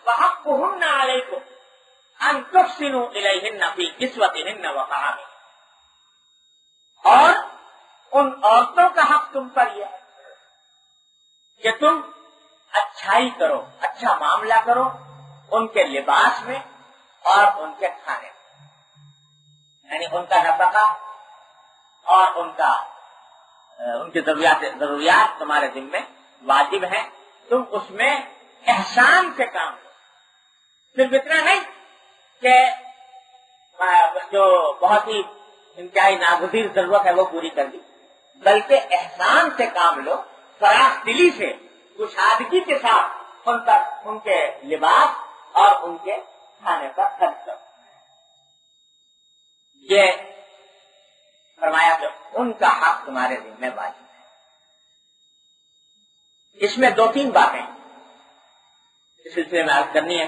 وحقهن علیکم ان تحسنوا الیہن فی کسوتہن وطعامہن، اور ان عورتوں کا حق تم پر یہ ہے کہ تم اچھائی کرو، اچھا معاملہ کرو ان کے لباس میں اور ان کے کھانے میں، یعنی ان کا نفقہ اور ان کی ضروریات تمہارے ذمہ واجب ہیں، تم اس میں احسان سے کام کرو، صرف اتنا نہیں کہ جو بہت ہی انتہائی ناگزیر ضرورت ہے وہ پوری کر دی، بلکہ احسان سے کام لو، فراخ دلی سے کشادگی کے ساتھ ان کے لباس اور ان کے کھانے پر خرچ کرو۔ یہ فرمایا کہ ان کا حق تمہارے ذمہ واجب ہے۔ اس میں دو تین باتیں اس سلسلے میں عرض کرنی ہے۔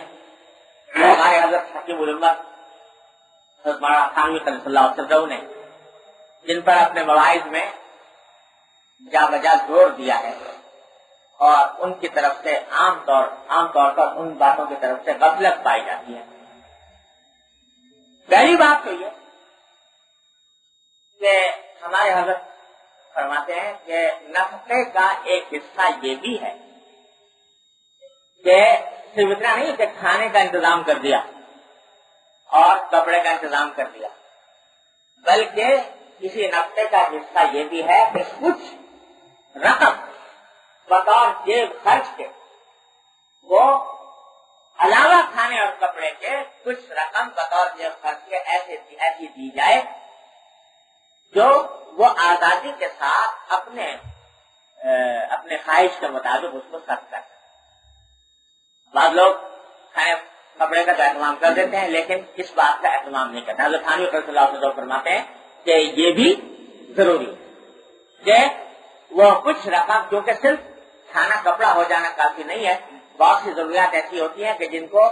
ہمارے حضرت حکیم الامت حضرت مولانا تھانوی صلی اللہ علیہ وسلم نے جن پر اپنے مواعظ میں جا بجا زور دیا ہے، اور ان کی طرف سے عام طور پر ان باتوں کی طرف سے غفلت پائی جاتی ہے۔ پہلی بات تو یہ کہ ہمارے حضرت فرماتے ہیں کہ نفقے کا ایک حصہ یہ بھی ہے کہ صرف اتنا نہیں کہ کھانے کا انتظام کر دیا اور کپڑے کا انتظام کر دیا، بلکہ کسی نفقے کا حصہ یہ بھی ہے کہ کچھ رقم بطور جیب خرچ کے، وہ علاوہ کھانے اور کپڑے کے کچھ رقم بطور جیب خرچ کے ایسی دی جائے جو وہ آزادی کے ساتھ اپنے خواہش کے مطابق اس کو خرچ کرتے ہیں۔ بعض لوگ کھانے کپڑے کا اہتمام کر دیتے ہیں لیکن اس بات کا اہتمام نہیں کرتے۔ حضرت تھانوی صلی اللہ علیہ وسلم فرماتے ہیں کہ یہ بھی ضروری ہے کہ وہ کچھ رقم، کیونکہ صرف کھانا کپڑا ہو جانا کافی نہیں ہے، بہت سی ضروریات ایسی ہوتی ہیں کہ جن کو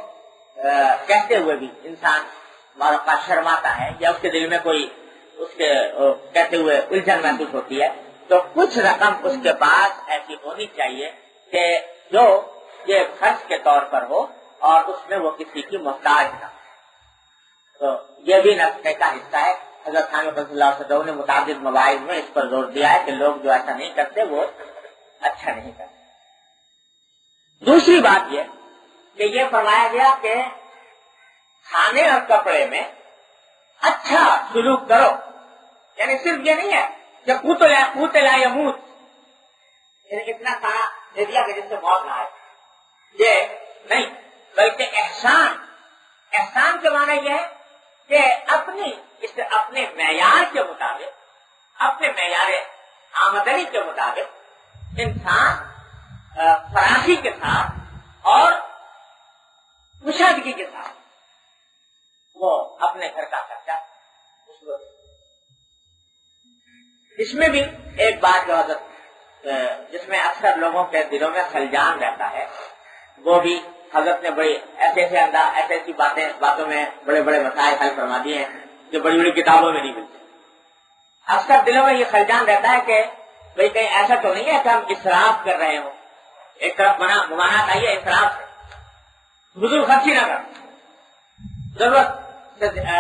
کہتے ہوئے بھی انسان کا شرماتا ہے یا اس کے دل میں کوئی اس کے کہتے ہوئے الجھن محسوس ہوتی ہے، تو کچھ رقم اس کے پاس ایسی ہونی چاہیے کہ جو یہ خرچ کے طور پر ہو اور اس میں وہ کسی کی محتاج نہ۔ تو یہ بھی نصیحت کا حصہ ہے. حضرت خان رضی اللہ عنہ صدر نے متعدد مواعظ میں اس پر زور دیا ہے کہ لوگ جو ایسا نہیں کرتے وہ اچھا نہیں کرتے. دوسری بات یہ کہ یہ فرمایا گیا کہ کھانے اور کپڑے میں اچھا سلوک کرو. یعنی صرف یہ نہیں ہے کہ قوت لا یموت، یعنی اتنا کھانا دے دیا کہ جس سے موت نہ آئے، یہ نہیں، بلکہ احسان کے معنی یہ ہے کہ اپنے معیار کے مطابق، اپنے معیار آمدنی کے مطابق انسان فراخی کے ساتھ اور کشادگی کے ساتھ وہ اپنے گھر کا خرچہ. اس میں بھی ایک بات جو حضرت جس میں اکثر لوگوں کے دلوں میں خلجان رہتا ہے، وہ بھی حضرت نے بڑی ایسی باتوں میں بڑے بڑے مسائل حل فرما دیے ہیں جو بڑی بڑی کتابوں میں نہیں ملتے. اکثر دلوں میں یہ خلجان رہتا ہے کہ بھئی کہیں ایسا تو نہیں ہے کہ ہم اسراف کر رہے ہوں. ایک طرف ممانعت آئی ہے اسراف سے، فضول خرچی نہ کرو، ضرورت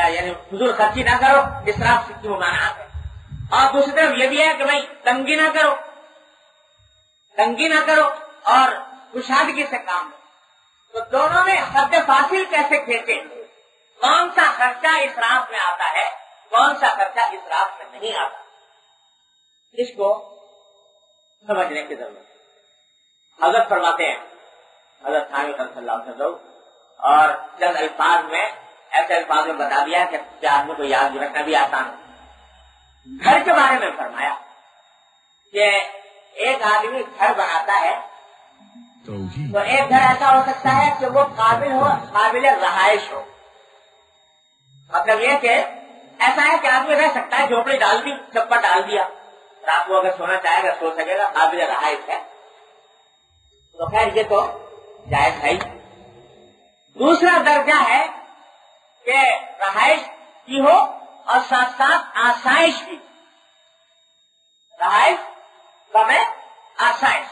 یعنی فضول خرچی نہ کرو، اسراف کی ممانعت ہے. اور دوسری طرف یہ بھی ہے کہ بھائی تنگی نہ کرو اور کشادگی سے کام لو. تو دونوں میں حد فاصل کیسے کھینچے، کون سا خرچہ اسراف میں آتا ہے، کون سا خرچہ اسراف میں نہیں آتا، اس کو سمجھنے کی ضرورت ہے. حضرت فرماتے ہیں، حضرت خان صلی اللہ علیہ وسلم، اور چند الفاظ میں ایسے الفاظ میں بتا دیا کہ آدمی کو یاد رکھنا بھی آسان ہے. گھر کے بارے میں فرمایا کہ ایک آدمی گھر بناتا ہے تو ایک گھر ایسا ہو سکتا ہے کہ وہ قابل رہائش ہو. مطلب یہ کہ ایسا ہے کہ آدمی رہ سکتا ہے، جھوپڑی ڈال دی، چپا ڈال دیا، رات کو اگر سونا چاہے گا سو سکے گا، قابل رہائش ہے. تو خیر یہ تو جائز ہے. دوسرا درجہ ہے کہ رہائش کی ہو اور ساتھ ساتھ آسائش کی. رہائش کا میں آسائش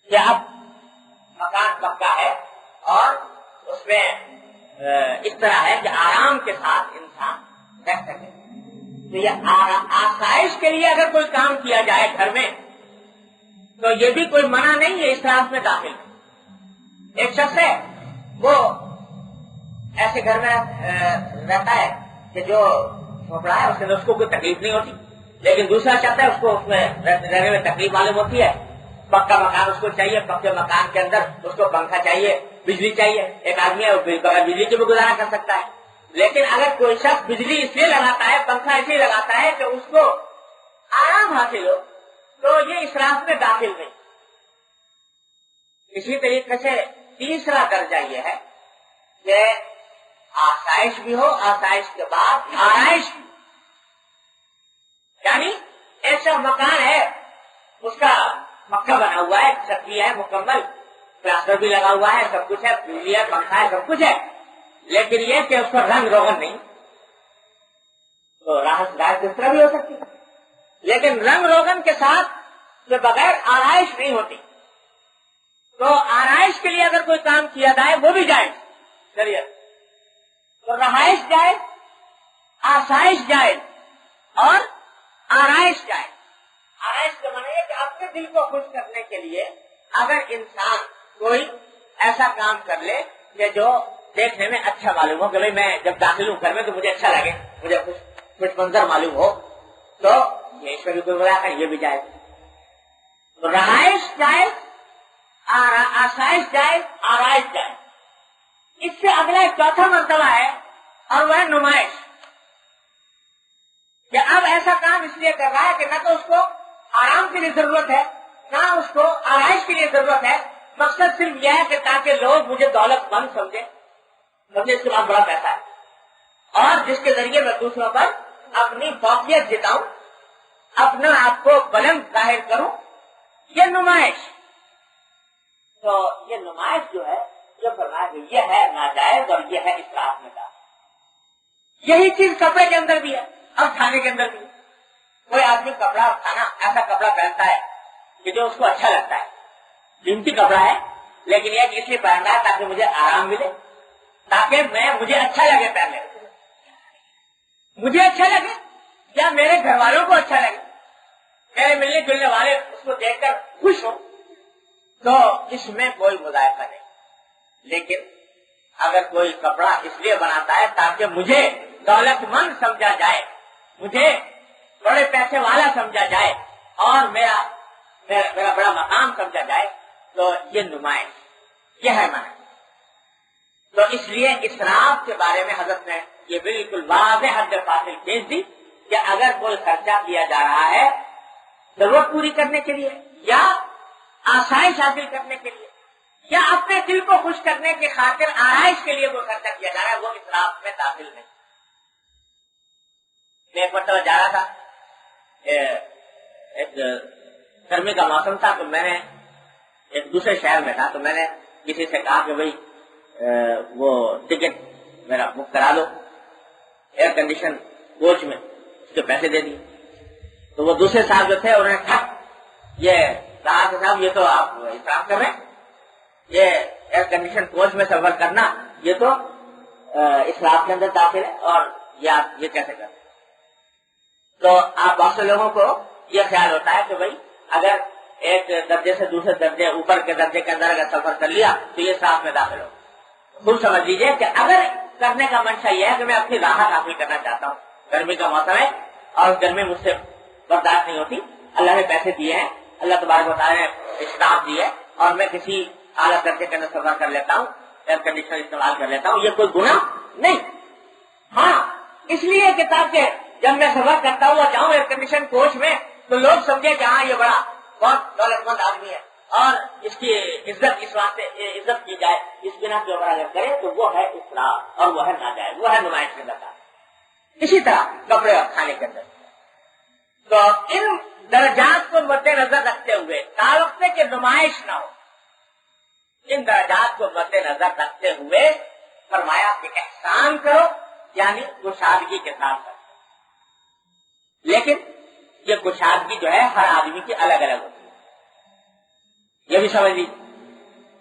کہ اب مکان پکا ہے اور اس میں اس طرح ہے کہ آرام کے ساتھ انسان رہ سکے. تو یہ آسائش کے لیے اگر کوئی کام کیا جائے گھر میں تو یہ بھی کوئی منع نہیں ہے اسراف میں داخل. ایک شخص ہے وہ ایسے گھر میں رہتا ہے کہ جو جھوپڑا ہے اس کے اندر اس کو کوئی تکلیف نہیں ہوتی، لیکن دوسرا شخص ہے اس کو اس میں رہنے میں تکلیف معلوم ہوتی ہے. پکا مکان اس کو چاہیے، پکے مکان کے اندر اس کو پنکھا چاہیے، بجلی چاہیے. ایک آدمی ہے بغیر بجلی کے بھی گزارا کر سکتا ہے. لیکن اگر کوئی شخص بجلی اس لیے لگاتا ہے، پنکھا اس لیے لگاتا ہے کہ اس کو آرام حاصل ہو، تو یہ اسراف میں داخل نہیں. اسی طریقے سے تیسرا درجہ یہ ہے کہ آسائش بھی ہو، آسائش کے بعد آرائش بھی. یعنی ایسا مکان ہے، اس کا مکہ بنا ہوا ہے، چھتری ہے مکمل، پلاسٹر بھی لگا ہوا ہے، سب کچھ ہے، بجلی ہے، پنکھا ہے، سب کچھ ہے، لیکن یہ کہ اس پر رنگ روغن نہیں. تو راحت دائر اس طرح بھی ہو سکتی ہے، لیکن رنگ روغن کے ساتھ جو بغیر آرائش نہیں ہوتی. تو آرائش کے لیے اگر کوئی کام کیا جائے وہ بھی جائز شریعت. تو رہائش جائز، آسائش جائز اور آرائش جائز. آرائش کا معنی ہے کہ اپنے دل کو خوش کرنے کے لیے اگر انسان کوئی ایسا کام کر لے کہ جو دیکھنے میں اچھا معلوم ہو، کہ بھائی میں جب داخل ہوں گھر میں تو مجھے اچھا لگے، مجھے خوش منظر معلوم ہو، تو یہ اس میں بھی کوئی بلا کر یہ بھی جائز. تو رہائش جائز، آسائش جائز، آرائش جائز. اس سے اگلا ایک چوتھا مرتبہ ہے اور وہ ہے نمائش. کہ اب ایسا کام اس لیے کر رہا ہے کہ نہ تو اس کو آرام کے لیے ضرورت ہے، نہ اس کو آرائش کے لیے ضرورت ہے. مقصد صرف یہ ہے کہ تاکہ لوگ مجھے دولت مند سمجھے، مجھے اس کے بعد بڑا پیسہ ہے، اور جس کے ذریعے میں دوسروں پر اپنی فوقیت جتاؤں، اپنا آپ کو بلند ظاہر کروں. یہ نمائش. تو یہ نمائش جو ہے یہ فرمایا کہ یہ ہے ناجائز اور یہ ہے اسراف میں داخل. یہی چیز کپڑے کے اندر بھی ہے اور کھانے کے اندر بھی ہے. کوئی آدمی کپڑا اور کھانا ایسا کپڑا پہنتا ہے کہ جو اس کو اچھا لگتا ہے، قیمتی کپڑا ہے، لیکن یہ اس لیے پہن رہا ہے تاکہ مجھے آرام ملے. تاکہ مجھے اچھا لگے، پہلے مجھے اچھا لگے یا میرے گھر والوں کو اچھا لگے، میرے ملنے جلنے والے اس کو دیکھ کر خوش ہوں، تو اس میں کوئی مذائقہ نہیں۔ لیکن اگر کوئی کپڑا اس لیے بناتا ہے تاکہ مجھے دولت مند سمجھا جائے، مجھے بڑے پیسے والا سمجھا جائے اور میرا بڑا مقام سمجھا جائے، تو یہ نمائش، یہ ہے معنی۔ تو اس لیے اسراف کے بارے میں حضرت نے یہ بالکل واضح حد فاصل کھینچ دی کہ اگر کوئی خرچہ کیا جا رہا ہے ضرورت پوری کرنے کے لیے یا آسائش حاصل کرنے کے لیے یا اپنے دل کو خوش کرنے کی خاطر آرائش کے لیے وہ خرچہ کیا جا رہا ہے، وہ اسراف میں داخل نہیں۔ میں ایک مرتبہ جا رہا تھا، ایک گرمی کا موسم تھا، تو میں نے ایک دوسرے شہر میں تھا، تو میں نے کسی سے کہا کہ بھائی وہ ٹکٹ میرا بک کرا دو ایئر کنڈیشن کوچ میں، اس کے پیسے دے دیے۔ تو وہ دوسرے صاحب جو تھے انہوں نے کہا یہ کہا کہ صاحب یہ تو آپ اسراف کر رہے ہیں، یہ ایئر کنڈیشن کوچ میں سفر کرنا یہ تو اسراف کے اندر داخل ہے، اور یہ کیسے کریں؟ تو آپ بہت سے لوگوں کو یہ خیال ہوتا ہے کہ بھائی اگر ایک درجے سے دوسرے درجے اوپر کے درجے کے اندر اگر سفر کر لیا تو یہ اسراف میں داخل ہو۔ خود سمجھ لیجیے کہ اگر کرنے کا منشا یہ ہے کہ میں اپنی راحت حاصل کرنا چاہتا ہوں، گرمی کا موسم ہے اور گرمی مجھ سے برداشت نہیں ہوتی، اللہ نے پیسے دیے ہیں، اللہ تبارک و تعالیٰ نے اسراف دی ہے، اور میں کسی اعلیٰ درجے کے اندر سفر کر لیتا ہوں، ایئر کنڈیشن استعمال کر لیتا ہوں، یہ کوئی گناہ نہیں۔ ہاں اس لیے کہ تاکہ جب میں سفر کرتا ہوا جاؤں ایئر کنڈیشن کوچ میں تو لوگ سمجھے کہ ہاں یہ بڑا بہت دولت مند آدمی ہے اور اس کی عزت اس واسطے عزت کی جائے، اس بنا کے اوپر اگر کرے تو وہ ہے اسراف اور وہ ہے ناجائز، وہ ہے نمائش کے اندر۔ اسی طرح کپڑے اور کھانے کے اندر۔ تو ان درجات کو مد نظر رکھتے ہوئے تعلق سے کہ نمائش نہ ہو، ان درجات کو مد نظر رکھتے ہوئے فرمایا کہ احسان کرو، یعنی کشادگی کے ساتھ کرو۔ لیکن یہ کشادگی جو ہے ہر آدمی کی الگ الگ ہوتی ہے، یہ بھی سمجھ لیجیے،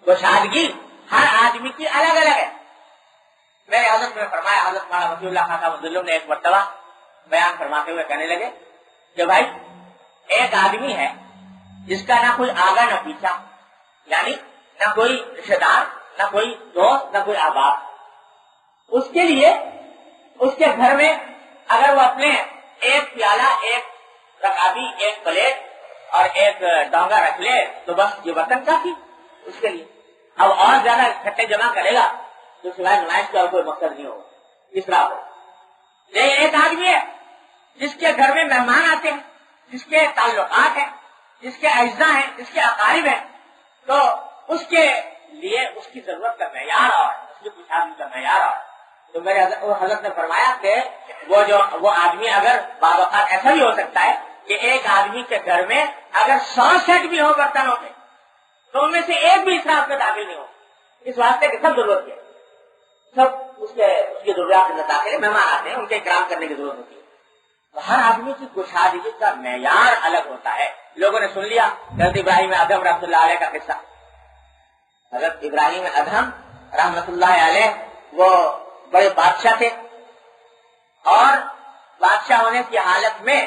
کشادگی ہر آدمی کی الگ الگ ہے۔ میرے حضرت نے فرمایا، حضرت مولانا وسیع اللہ خان صاحب نے ایک مرتبہ بیان فرماتے ہوئے کہنے لگے کہ بھائی ایک آدمی ہے جس کا نہ کوئی آگا نہ پیچھا، یعنی نہ کوئی رشتے دار، نہ کوئی دوست، نہ کوئی احباب، اس کے لیے اس کے گھر میں اگر وہ اپنے ایک پیالہ، ایک رکابی، ایک پلیٹ اور ایک ڈونگا رکھ لے تو بس یہ برتن کافی اس کے لیے۔ اب اور زیادہ کھٹے جمع کرے گا تو سوائے نمائش کا کوئی مقصد نہیں ہوگا، اسراف ہو۔ لیکن ایک آدمی ہے جس کے گھر میں مہمان آتے ہیں، جس کے تعلقات ہیں، جس کے اعزاء ہیں، جس کے اقارب ہیں، تو اس کے لیے اس کی ضرورت کا معیار اور اس کی کشادگی کا معیار اور تو میرے حضرت نے فرمایا کہ وہ آدمی اگر بعض اوقات ایسا بھی ہو سکتا ہے کہ ایک آدمی کے گھر میں اگر 100 سیٹ بھی ہو برتنوں کے تو ان میں سے ایک بھی اسراف میں داخل نہیں ہو، اس واسطے کہ سب ضرورت ہے، سب اس کی ضروریات میں داخل ہے، مہمان آتے ہیں ان کے اکرام کرنے کی ضرورت ہوتی ہے۔ تو ہر آدمی کی کشادگی کا معیار الگ ہوتا ہے۔ لوگوں نے سن لیا حضرت ابراہیم ادھم رحمۃ اللہ علیہ کا قصہ۔ حضرت ابراہیم ادھم رحمۃ اللہ علیہ وہ بڑے بادشاہ تھے، اور بادشاہ ہونے کی حالت میں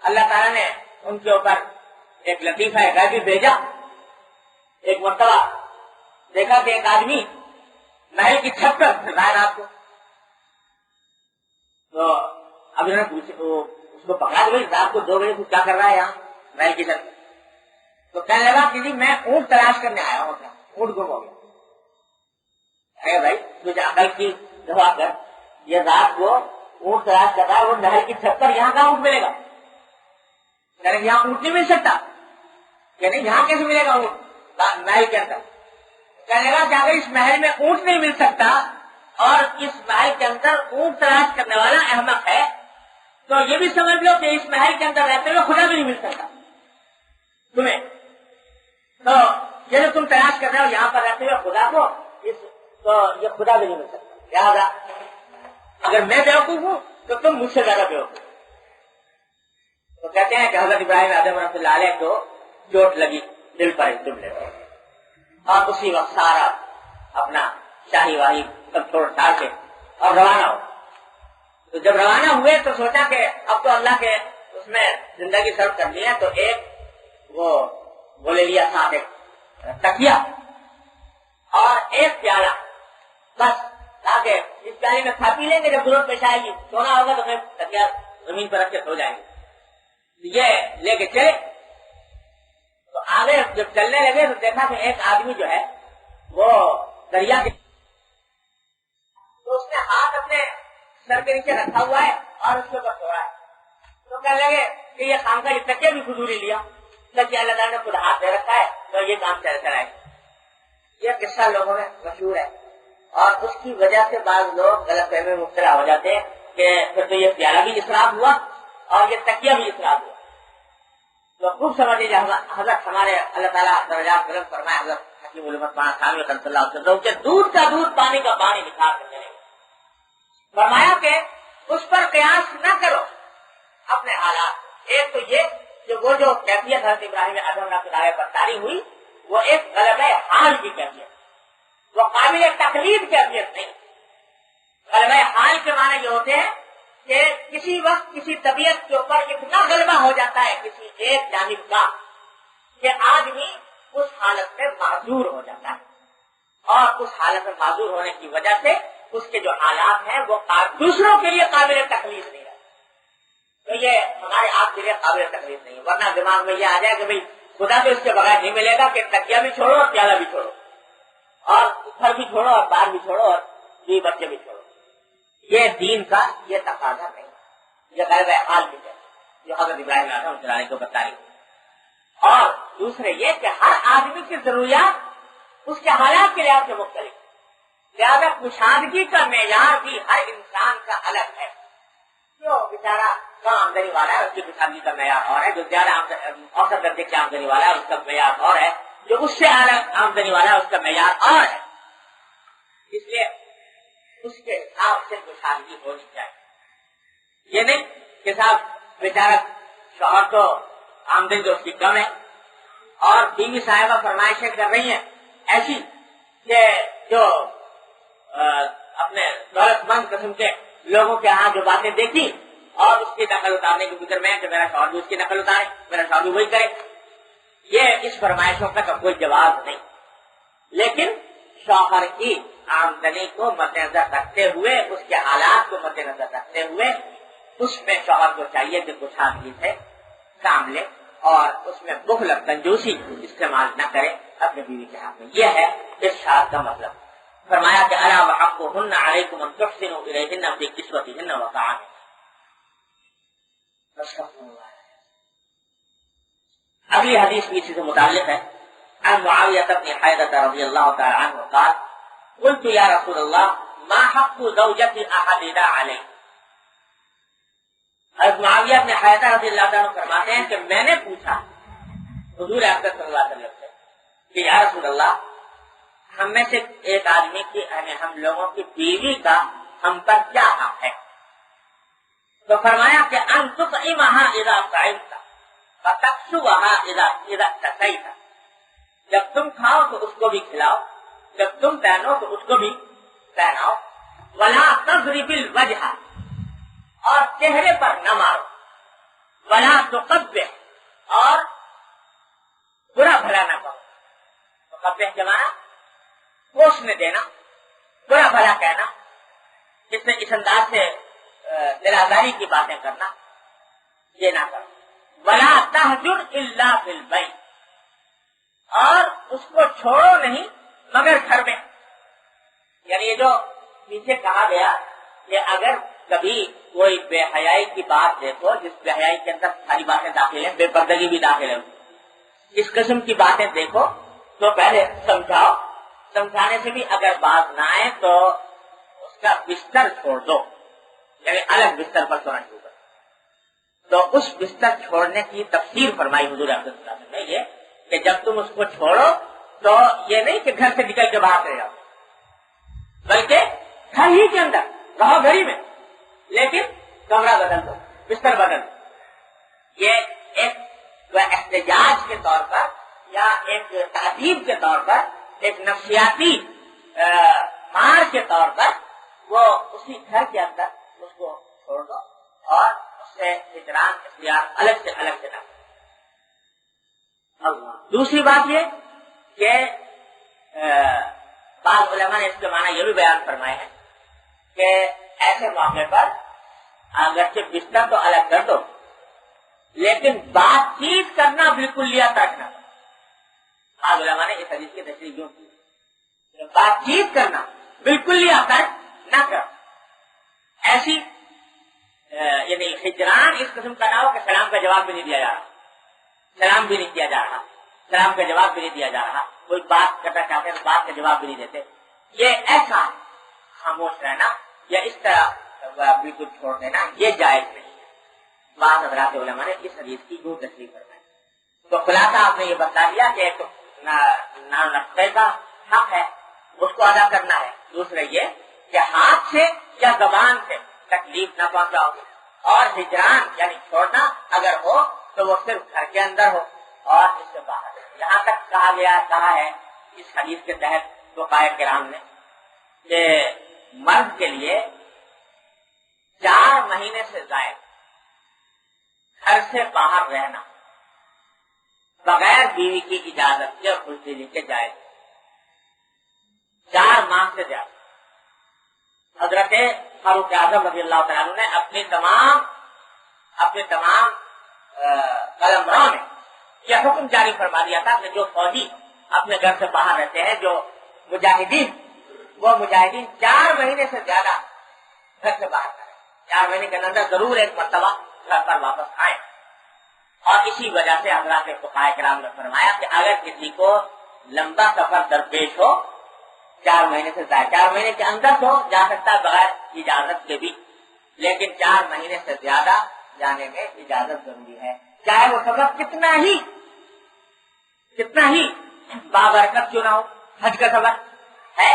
اللہ تعالیٰ نے ان کے اوپر ایک لطیفہ غیبی بھیجا۔ ایک مرتبہ دیکھا کہ ایک آدمی محل کی چھت پر پھر رہا ہے رات کو، تو اب انہوں نے پوچھا اس کو پکڑا کہ بھائی رات کو 2 بجے کو کیا کر رہا ہے یہاں محل کی چھت؟ تو کہنے لگا کہ جی میں اونٹ تلاش کرنے آیا ہوں، اونٹ گم ہو گیا۔ ارے بھائی تجھے عقل کی دفاع کر، یہ رات کو اونٹ تلاش کر رہا ہے، وہ نہر کی چھت پر یہاں کہاں اونٹ ملے گا؟ یہاں اونٹ نہیں مل سکتا، کہ نہیں یہاں کیسے ملے گا اونٹ محل کے اندر؟ کہنے لگا کہ اگر اس محل میں اونٹ نہیں مل سکتا اور اس محل کے اندر اونٹ تلاش کرنے والا احمق ہے تو یہ بھی سمجھ لو کہ اس محل کے اندر رہتے ہوئے خدا بھی نہیں مل سکتا تمہیں۔ تو یہ جو تم تلاش کر رہے ہو یہاں پر رہتے ہوئے خدا کو، تو یہ خدا بھی نہیں مل سکتا، لہٰذا اگر میں بیوقوف ہوں تو تم مجھ سے زیادہ بیوقوف۔ تو کہتے ہیں کہ حضرت ابراہیم اعظم رحمۃ اللہ علیہ کو چوٹ لگی دل پر اس جملے سے، اور اسی وقت سارا اپنا شاہی واہی سب چھوڑ چھاڑ کے اور روانہ ہو. تو جب روانہ ہوئے تو سوچا کہ اب تو اللہ کے اس میں زندگی سرو کرنی ہے, تو ایک وہ لے لیا ساتھ, ایک تکیا اور ایک پیالہ, بس تاکہ اس پیالے میں کھا پی لیں گے, جب ضرورت پیش آئے گی سونا ہوگا تو پھر تکیا زمین پر رکھ کے سو جائیں گے. یہ لے کے چلے. تو آگے جب چلنے لگے تو دیکھا کہ ایک آدمی جو ہے وہ دریا کے, تو اس نے ہاتھ اپنے سر کے نیچے رکھا ہوا ہے اور اس کے اوپر سو رہا ہے. تو کہنے لگے کہ یہ کام کا یہ تکیہ بھی فضولی لیا, تکیہ اللہ تعالیٰ نے خود ہاتھ دے رکھا ہے تو یہ کام چلائے. یہ قصہ لوگوں میں مشہور ہے, اور اس کی وجہ سے بعض لوگ غلط فہمی میں مبتلا ہو جاتے ہیں کہ پھر تو یہ پیالہ بھی اسراف ہوا اور یہ تکیہ بھی اسراف ہوا. تو خوب سمجھ لیجیے, حضرت ہمارے اللہ تعالیٰ درجات بلند فرمائے, حضرت حکیم علومت مولانا ثانوی رحمۃ اللہ علیہ وسلم کہ دودھ کا دودھ پانی کا پانی نکھار کر چلے. فرمایا کہ اس پر قیاس نہ کرو اپنے حالات. ایک تو یہ کہ وہ جو کیفیت حضرت ابراہیم اعظم اللہ تعالیٰ پر طاری ہوئی وہ ایک غلبہ حال کی کیفیت, وہ قابل تقلید کیفیت نہیں. غلبہ حال کے معنی یہ ہوتے ہیں کہ کسی وقت کسی طبیعت کے اوپر اتنا غلبہ ہو جاتا ہے کسی ایک جانب کا کہ آدمی اس حالت میں معذور ہو جاتا ہے, اور اس حالت میں معذور ہونے کی وجہ سے اس کے جو حالات ہیں وہ دوسروں کے لیے قابل تقلید نہیں رہتے. تو یہ ہمارے آپ کے لیے قابل تقلید نہیں ہے. ورنہ دماغ میں یہ آ جائے کہ بھئی خدا تو اس کے بغیر نہیں ملے گا کہ تکیہ بھی چھوڑو اور پیالہ بھی چھوڑو اور گھر بھی چھوڑو اور بار بھی چھوڑو اور بیوی بچے بھی چھوڑو. یہ دین کا یہ تقاضا نہیں, یہ غلبہ حال بھی ہے جو حضرت ابراہیم اعظم چلانے کو بتائی. اور دوسرے یہ کہ ہر آدمی کی ضروریات اس کے حالات کے لحاظ سے مختلف, لہذا کشادگی کا معیار بھی ہر انسان کا الگ ہے. جو بیچارہ کم آمدنی والا ہے اس کی کشادگی کا معیار اور ہے, جو زیادہ اوسط درجے کی آمدنی والا ہے اس کا معیار اور ہے, جو اس سے الگ آمدنی والا ہے اس کا معیار اور ہے. اس لیے اس کے حساب سے کشادگی ہونی چاہیے. یہ نہیں کہ صاحب بیچارہ شوہر تو آمدنی تو اس کی کم ہے اور بیوی صاحبہ فرمائشیں کر رہی ہیں ایسی کہ جو اپنے دولت مند قسم کے لوگوں کے ہاں جو باتیں دیکھی اور اس کی نقل اتارنے کی فکر میں کہ میرا شوہر بھی اس کی نقل اتارے, میرا شوہر بھی وہی کرے. یہ اس فرمائشوں کا کوئی جواب نہیں. لیکن شوہر کی آمدنی کو مد نظر رکھتے ہوئے, اس کے حالات کو مد نظر رکھتے ہوئے, اس میں شوہر کو چاہیے کہ کچھ آدمی سے کام لے اور اس میں بخل کنجوسی استعمال نہ کرے اپنے بیوی کے ہاتھ میں. یہ ہے ارشاد کا مطلب. فرمایا کہ الا وحقهن علیکم ان تحسنوا الیہن فی کسوتہن وطعامہن. اگلی حدیث بھی اسی سے متعلق ہے. عن معاویہ بن حیدہ رضی اللہ تعالی عنہ قال قلت یا رسول اللہ ما حق زوجۃ احدنا علیہ. حضرت معاویہ بن حیدہ رضی اللہ عنہ فرماتے ہیں کہ میں نے پوچھا حضور اکرم صلی اللہ علیہ وسلم سے کہ یا رسول اللہ ہم میں سے ایک آدمی کی یعنی ہم لوگوں کی بیوی کا ہم پر کیا حق ہے؟ تو فرمایا کہ ان تطعمها اذا طعمت وتكسوها اذا اكتسيت. جب تم کھاؤ تو اس کو بھی کھلاؤ, جب تم پہنو تو اس کو بھی پہناؤ. ولا تضرب الوجه, اور چہرے پر نہ مارو. ولا تقبح, اور برا بھلا نہ کرو. تقبح کے معنی پوچھنے دینا, برا بھلا کہنا, جس سے اس انداز سے دلازاری کی باتیں کرنا, یہ نہ کرو. ولا تہجر الا فی البیت, اور اس کو چھوڑو نہیں مگر گھر میں. یعنی یہ جو پیچھے کہا گیا کہ اگر کبھی کوئی بے حیائی کی بات دیکھو جس بے حیائی کے اندر ساری باتیں داخل ہیں, بے پردگی بھی داخل ہے, اس قسم کی باتیں دیکھو تو پہلے سمجھاؤ, سمجھانے سے بھی اگر بات نہ آئے تو اس کا بستر چھوڑ دو, یعنی الگ بستر پر سونا شروع کر. تو اس بستر چھوڑنے کی تفسیر فرمائی حضور اکرم صلی اللہ علیہ وسلم نے یہ کہ جب تم اس کو چھوڑو تو یہ نہیں کہ گھر سے نکل کے باہر چلے جاؤ, بلکہ گھر ہی کے اندر رہو, گھر ہی میں, لیکن کمرہ بدل دو, بستر بدل دو. یہ ایک احتجاج کے طور پر یا ایک تہذیب کے طور پر, ایک نفسیاتی مار کے طور پر وہ اسی گھر کے اندر اس کو چھوڑ دو اور اس سے ہجران اختیار الگ سے نہ کرو۔ دوسری بات یہ کہ بعض علماء نے اس کے معنی یہ بھی بیان فرمائے ہیں کہ ایسے موقع پر اگرچہ بستر تو الگ کر دو لیکن بات چیت کرنا بالکل لیا ترک نہ کرو۔ بعض علماء نے اس حدیث کی تشریح کیوں کی؟ بات چیت کرنا بالکل لیا ترک نہ کرو۔ ایسی یعنی ہجران اس قسم کا نہ ہو کہ سلام کا جواب بھی نہیں دیا جا رہا، سلام بھی نہیں کیا جا رہا، سلام کا جواب بھی نہیں دیا جا رہا، کوئی بات کرنا چاہتے ہیں تو بات کا جواب بھی نہیں دیتے، یہ ایسا خاموش رہنا یا اس طرح بالکل چھوڑ دینا یہ جائز نہیں ہے۔ بعض حضرات علماء نے اس حدیث کی جو تشریح فرمائی۔ تو خلاصہ آپ نے یہ بتا دیا کہ ایک نقطے کا حق ہے اس کو ادا کرنا ہے، دوسرا یہ کہ ہاتھ سے یا زبان سے تکلیف نہ پہنچاؤ، اور ہجران یعنی چھوڑنا اگر ہو تو وہ صرف گھر کے اندر ہو اور اس سے باہر۔ یہاں تک کہا ہے اس حدیث کے تحت فقہاء کرام نے کہ مرد کے لیے 4 مہینے سے زائد گھر سے باہر رہنا بغیر بیوی کی اجازت یا خوشدلی کے جائز، 4 ماہ سے زیادہ۔ حضرت فاروق اعظم رضی اللہ تعالیٰ عنہ نے اپنے تمام قلمروں میں یہ حکم جاری فرما دیا تھا کہ جو فوجی اپنے گھر سے باہر رہتے ہیں، جو مجاہدین، وہ مجاہدین 4 مہینے سے زیادہ گھر سے باہر کریں، 4 مہینے کے اندر ضرور ایک مرتبہ گھر پر واپس آئیں۔ اور اسی وجہ سے حضرات فقہاء کرام نے فرمایا کہ اگر کسی کو لمبا سفر درپیش ہو 4 مہینے سے زیادہ، 4 مہینے کے اندر تو جا سکتا ہے بغیر اجازت کے بھی، لیکن 4 مہینے سے زیادہ جانے میں اجازت ضروری ہے، چاہے وہ سفر کتنا ہی بابرکت کیوں نہ ہو۔ حج کا سفر ہے،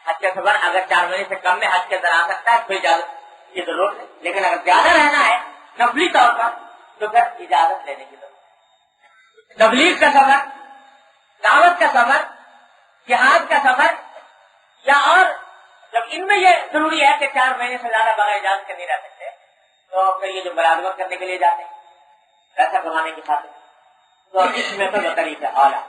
حج کا سفر اگر 4 مہینے سے کم میں حج کے اندر آ سکتا ہے پھر اجازت کی ضرورت ہے، لیکن اگر زیادہ رہنا ہے نفلی طور پر تو پھر اجازت لینے کی ضرورت ہے۔ تبلیغ کا سفر، دعوت کا سفر، جہاد کا سفر، یا اور جب ان میں یہ ضروری ہے کہ 4 مہینے سے زیادہ بغیر اجازت کے نہیں رہ سکتے، تو پھر یہ جو ملازمت کرنے کے لیے جاتے ہیں پیسہ کمانے کی خاطر، تو اس میں تو طریقہ ہے اعلیٰ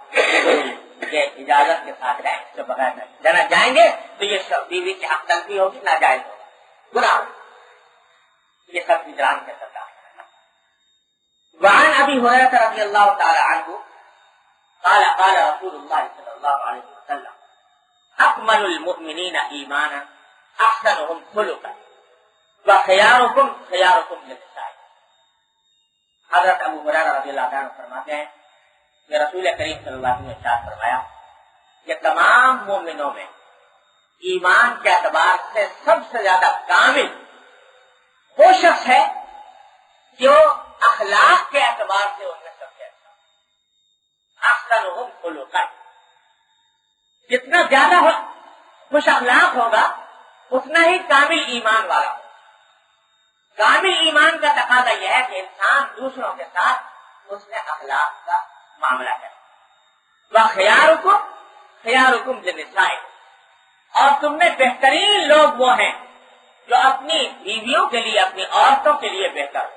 کہ اجازت کے ساتھ رہیں، تو بغیر جانا جائیں گے تو یہ بیوی کی حق تلفی ہوگی، ناجائز ہوگا، گناہ، یہ سب ہجران کے سزا۔ وعن ابی ہریرہ رضی اللہ تعالی عنہ قال قال رسول اللہ صلی اللہ علیہ وسلم اکمل المؤمنین ایمانا احسنهم خلقا وخیارکم خیارکم للنساء۔ حضرت ابو ہریرہ رضی اللہ عنہ فرماتے ہیں کہ رسول کریم صلی اللہ علیہ وسلم نے ارشاد فرمایا کہ تمام مومنوں میں ایمان کے اعتبار سے سب سے زیادہ کامل وہ شخص ہے جو اخلاق کے اعتبار سے ان میں سب سے اچھا، احسنهم خلقا، جتنا زیادہ خوش اخلاق ہوگا اتنا ہی کامل ایمان والا ہوگا۔ کامل ایمان کا تقاضا یہ ہے کہ انسان دوسروں کے ساتھ اس نے اخلاق کا معاملہ کرے۔ وَخِيَارُكُمْ خِيَارُكُمْ لِلنِّسَاءِ، اور تم میں بہترین لوگ وہ ہیں جو اپنی بیویوں کے لیے، اپنی عورتوں کے لیے بہتر ہو،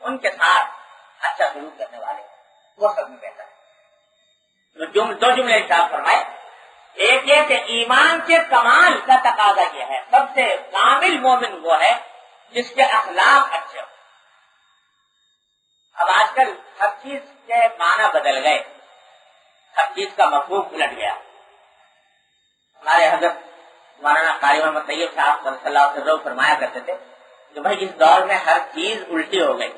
ان کے ساتھ اچھا سلوک کرنے والے ہیں، وہ سب میں بہتر ہے۔ دو جملے ارشاد فرمائے، ایک یہ کہ ایمان کے کمال کا تقاضا یہ ہے، سب سے کامل مومن وہ ہے جس کے اخلاق اچھے ہوں۔ اب آج کل ہر چیز کے معنی بدل گئے، ہر چیز کا مفہوم الٹ گیا۔ ہمارے حضرت مولانا قاری محمد طیب صاحب صلی اللہ علیہ وسلم فرمایا کرتے تھے کہ بھائی اس دور میں ہر چیز الٹی ہو گئی،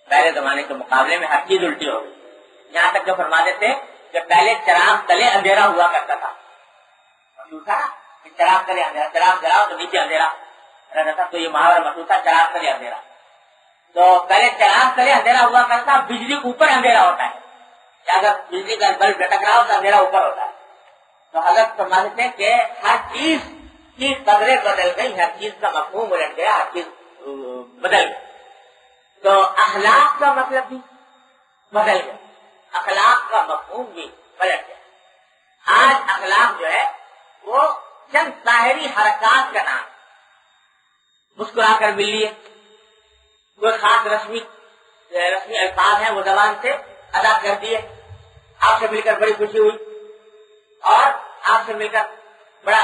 پہلے زمانے کے مقابلے میں ہر چیز الٹی ہو گئی، یہاں تک جو فرماتے تھے کہ پہلے چراغ تلے اندھیرا ہوا کرتا تھا، چراغ تلے اندھیرا، چراغ جلاؤ تو نیچے اندھیرا رہتا تھا، تو یہ محاورہ مشہور تھا، چراغ تلے اندھیرا۔ تو پہلے چراغ تلے اندھیرا ہوا کرتا، بجلی اوپر اندھیرا ہوتا ہے، اگر بجلی کا بلب لٹک رہا ہو تو اندھیرا اوپر ہوتا ہے۔ تو حضرت فرماتے تھے کہ ہر چیز کی قدریں بدل گئی، ہر چیز کا مفہوم الٹ گیا، ہر چیز بدل گئی، تو اخلاق کا مطلب بھی بدل گیا، اخلاق کا مفہوم بھی پلٹ گیا۔ آج اخلاق جو ہے وہ چند ظاہری حرکات کا نام. مسکرا کر مل لیے, کوئی خاص رسمی الفاظ ہیں وہ زبان سے ادا کر دیے, آپ سے مل کر بڑی خوشی ہوئی اور آپ سے مل کر بڑا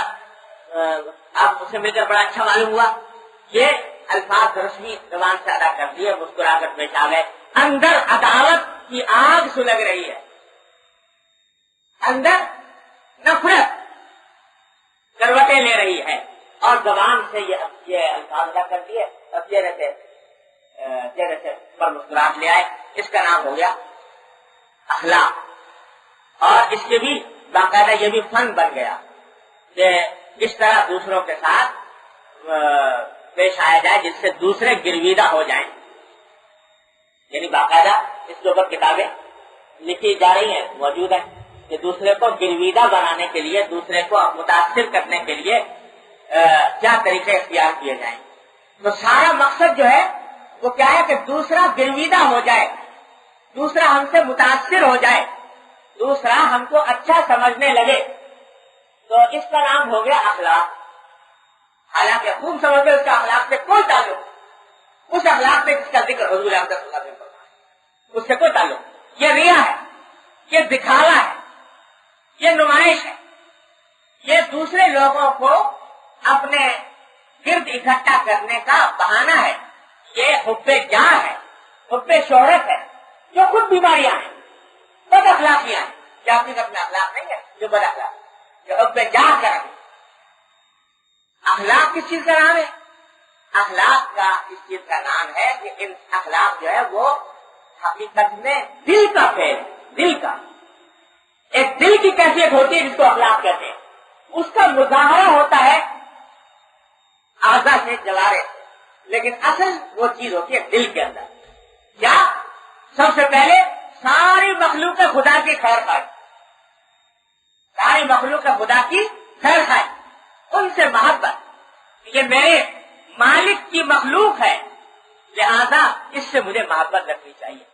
اچھا معلوم ہوا, یہ الفاظ رسمی زبان سے ادا کر دیے, مسکرا کر پیش آ گئے. اندر عداوت کی آگ سلگ رہی ہے, اندر نفرت کروٹیں لے رہی ہے, اور زبان سے یہ الفاظ ادا کر دیے, اب چہرے سے پر مسکراہٹ لے آئے. اس کا نام ہو گیا اخلاق. اور اس کے بھی باقاعدہ یہ بھی فن بن گیا کہ اس طرح دوسروں کے ساتھ پیش آیا جائے جس سے دوسرے گرویدہ ہو جائیں. یعنی باقاعدہ اس کے اوپر کتابیں لکھی جا رہی ہیں, موجود ہیں, کہ دوسرے کو گرویدہ بنانے کے لیے, دوسرے کو متاثر کرنے کے لیے کیا طریقے اختیار کیے جائیں. تو سارا مقصد جو ہے وہ کیا ہے کہ دوسرا گرویدہ ہو جائے, دوسرا ہم سے متاثر ہو جائے, دوسرا ہم کو اچھا سمجھنے لگے. تو اس کا نام ہو گیا اخلاق. حالانکہ خوب سمجھتے اس کا اخلاق سے کوئی تعلق, اس اخلاق سے جس کا ذکر حضور احمد صلی اللہ علیہ وسلم نے, اس سے کوئی تعلق. یہ ریا ہے, یہ دکھاوا ہے, یہ نمائش ہے, یہ دوسرے لوگوں کو اپنے گرد اکٹھا کرنے کا بہانہ ہے. یہ حب جاہ ہے, حب شہرت ہے, جو خود بیماریاں ہیں, بد اخلاقیاں ہیں. کیا حقیقت میں اخلاق نہیں ہے جو بد اخلاق, جو حب جاہ کا ہے. اخلاق کس چیز کا نام ہے؟ اخلاق کا اس چیز کا نام ہے کہ ان اخلاق جو ہے وہ حقیقت میں دل کا فعل, دل کا ایک دل کی کیفیت ہوتی ہے جس کو اخلاق کہتے ہیں. اس کا مظاہرہ ہوتا ہے اعضاء سے, جوارے سے, لیکن اصل وہ چیز ہوتی ہے دل کے اندر. کیا؟ سب سے پہلے ساری مخلوق خدا کی خیر خواہی, ساری مخلوق خدا کی خیر خواہی, ان سے محبت. یہ میرے مالک کی مخلوق ہے, لہذا اس سے مجھے محبت رکھنی چاہیے,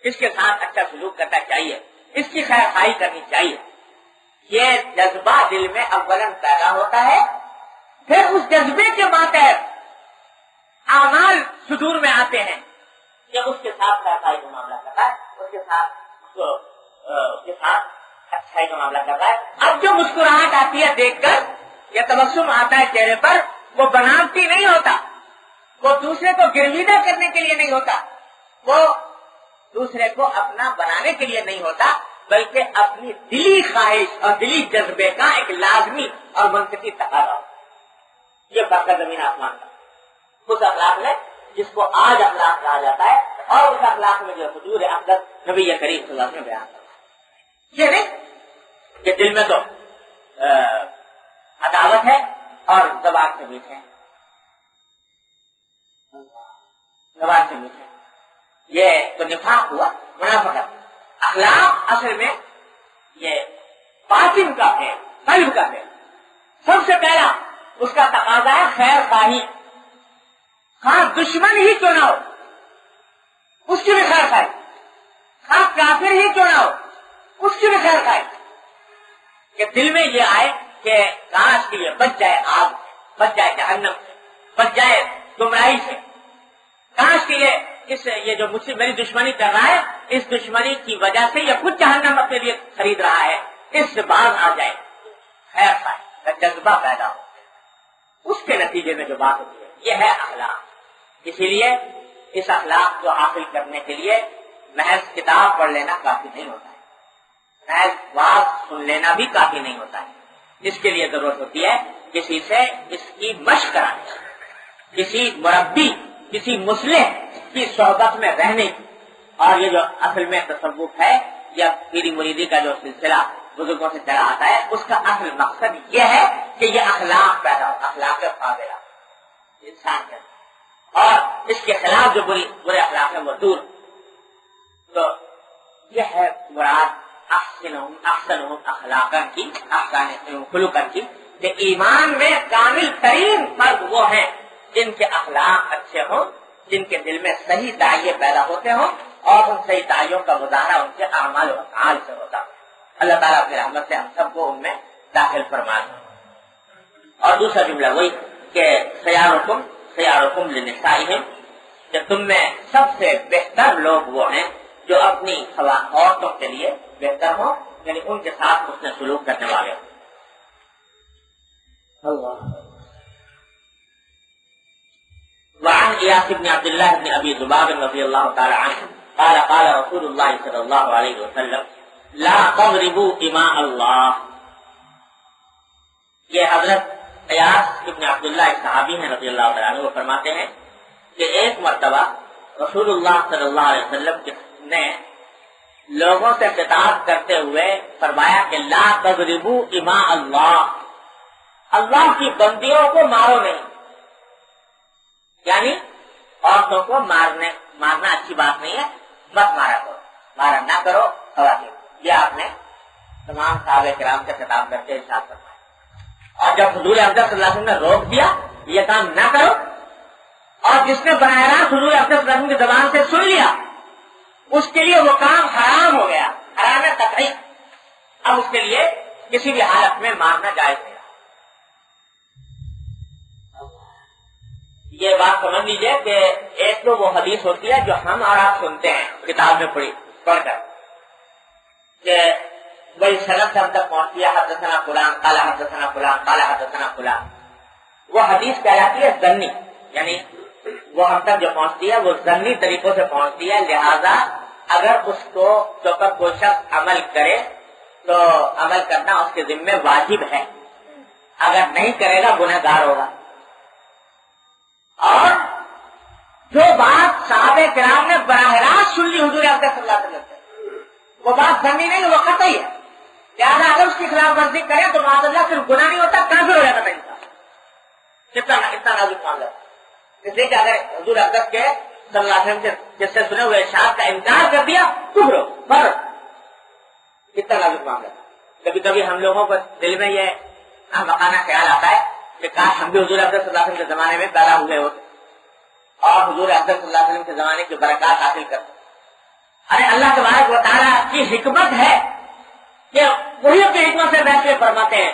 اس کے ساتھ اچھا سلوک کرنا چاہیے, اس کی خیر خواہی کرنی چاہیے. یہ جذبہ دل میں اولاً پیدا ہوتا ہے, پھر اس جذبے کے ماتحت اعمال صدور میں آتے ہیں کہ اس کے ساتھ خیر خواہی کا معاملہ کرتا ہے, اس کے ساتھ اچھائی کا معاملہ کرتا ہے. اب جو مسکراہٹ آتی ہے دیکھ کر, یا تبسم آتا ہے چہرے پر, وہ بناوٹی نہیں ہوتا, وہ دوسرے کو گرویدہ کرنے کے لیے نہیں ہوتا, وہ دوسرے کو اپنا بنانے کے لیے نہیں ہوتا, بلکہ اپنی دلی خواہش اور دلی جذبے کا ایک لازمی اور منطقی تقاضا ہوتا ہے. یہ فرق ہے زمین آسمان کا. اس اخلاق میں جس کو آج اخلاق کہا جاتا ہے, اور اس اخلاق میں جو حضور اقدس نبی کریم صلی اللہ علیہ وسلم بیان کرتا ہے, یہ نہیں کہ دل میں تو عداوت ہے اور زبان سے میٹھے ہیں, زبان سے میٹھے ہیں, یہ تو نفاق ہوا, منافقت. اخلاق اصل میں یہ باطن کا ہے, قلب کا ہے. سب سے پہلا اس کا تقاضا ہے خیر خواہی. خواہ دشمن ہی کیوں نہ ہو اس کی بھی خیر خواہی, خواہ کافر ہی کیوں نہ ہو اس کی بھی خیر خواہی. کہ دل میں یہ آئے کہ کاش کے لیے بچ جائے آگ, بچ جائے جہنم سے, بچ جائے گمراہی سے. کاش کے یہ جو مجھ سے میری دشمنی کر رہا ہے, اس دشمنی کی وجہ سے یہ خود جہنم اپنے لیے خرید رہا ہے, اس سے باز آ جائے, خیر خواہی کا جذبہ پیدا ہو. اس کے نتیجے میں جو بات ہوتی ہے یہ ہے اخلاق. اسی لیے اس اخلاق کو حاصل کرنے کے لیے محض کتاب پڑھ لینا کافی نہیں ہوتا ہے, محض واز سن لینا بھی کافی نہیں ہوتا ہے. اس کے لیے ضرورت ہوتی ہے کسی سے اس کی مشق کرانے, کسی مربی, کسی مصلح کی صحبت میں رہنے کی. اور یہ جو اصل میں تصوف ہے یا پیری مریدی کا جو سلسلہ بزرگوں سے چلا آتا ہے, اس کا اصل مقصد یہ ہے کہ یہ اخلاق پیدا ہو, اخلاق فاضلہ انسان کے, اور اس کے خلاف جو برے اخلاق ہیں وہ دور. تو یہ ہے مراد احسنہم اخلاقا کی, احسن خلقا کی, کہ ایمان میں کامل ترین فرد وہ ہیں جن کے اخلاق اچھے ہوں, جن کے دل میں صحیح داعیے پیدا ہوتے ہوں, اور ان صحیح داعیوں کا مظاہرہ ان کے اعمال و افعال سے ہوتا ہے. اللہ تعالیٰ اپنی رحمت سے ہم سب کو ان میں داخل فرما دے. اور دوسرا جملہ وہی کہ خیارکم لنسائہم، کہ تم میں سب سے بہتر لوگ وہ ہیں جو اپنی عورتوں کے لیے بہتر ہوں، یعنی ان کے ساتھ اس نے سلوک کرنے والے ہوں۔ وعن ایاس بن عبد الله بن ابي ذباب رضي الله تعالى عنه قال قال رسول الله صلى الله عليه وسلم لا تضربوا اماء الله۔ یہ حضرت ایاس ابن عبداللہ صحابی ہیں رضی اللہ تعالیٰ عنہ، وہ فرماتے ہیں کہ ایک مرتبہ رسول اللہ صلی اللہ علیہ وسلم نے لوگوں سے خطاب کرتے ہوئے فرمایا کہ لا تضربوا اماء اللہ، اللہ کی بندیوں کو مارو نہیں، یعنی عورتوں کو مارنا اچھی بات نہیں ہے، مت مارا نہ کرو خواتین۔ یہ آپ نے تمام صحابہ کرام سے خطاب کرتے ارشاد فرمایا۔ اور جب حضور اقدس صلی اللہ علیہ وسلم نے روک دیا یہ کام نہ کرو، اور جس نے براہ راست حضور اقدس صلی اللہ علیہ وسلم کی زبان سے سن لیا اس کے لیے وہ کام حرام ہو گیا، حرام قطعی، اب اس کے لیے کسی بھی حالت میں مارنا جائز نہیں۔ یہ بات سمجھ لیجئے کہ ایک تو وہ حدیث ہوتی ہے جو ہم اور آپ سنتے ہیں کتاب میں پڑھ کر کہ وہی سند سے ہم تک پہنچتی ہے حدثنا فلان قال حدثنا فلان قال حدثنا فلان، وہ حدیث کہلاتی ہے ظنی، یعنی وہ ہم تک جو پہنچتی ہے وہ ظنی طریقوں سے پہنچتی ہے، لہذا اگر اس کو پر کوئی شخص عمل کرے تو عمل کرنا اس کے ذمہ واجب ہے، اگر نہیں کرے گا گناہ گار ہوگا۔ اور جو بات صحابہ کرام نے براہ راست سن لی حضور اقدس صلی اللہ علیہ وسلم سے، وہ بات ظنی نہیں، وہ قطعی ہے، لہٰذا اگر اس کی خلاف ورزی کرے تو معاذ اللہ صرف گناہ نہیں ہوتا، کافر ہو جاتا تھا انسان۔ کتنا نازک معاملہ ہے، اس لیے کہ اگر حضور اقدس کے صلی اللہ علیہ وسلم سے جس سے سنے ہوئے ارشاد کا انکار کر دیا کفر ہو، کتنا نازک معاملہ ہے۔ کبھی کبھی ہم لوگوں کو دل میں یہ احمقانہ خیال آتا ہے کہ کاش ہم بھی حضور اقدس صلی اللہ علیہ وسلم کے زمانے میں پیدا ہوئے ہوتے اور حضور اقدس صلی اللہ علیہ وسلم کے زمانے کی برکات حاصل کرتے۔ ارے اللہ تبارک و تعالیٰ کی حکمت ہے کہ وہی اپنی حکمت سے فیصلے فرماتے ہیں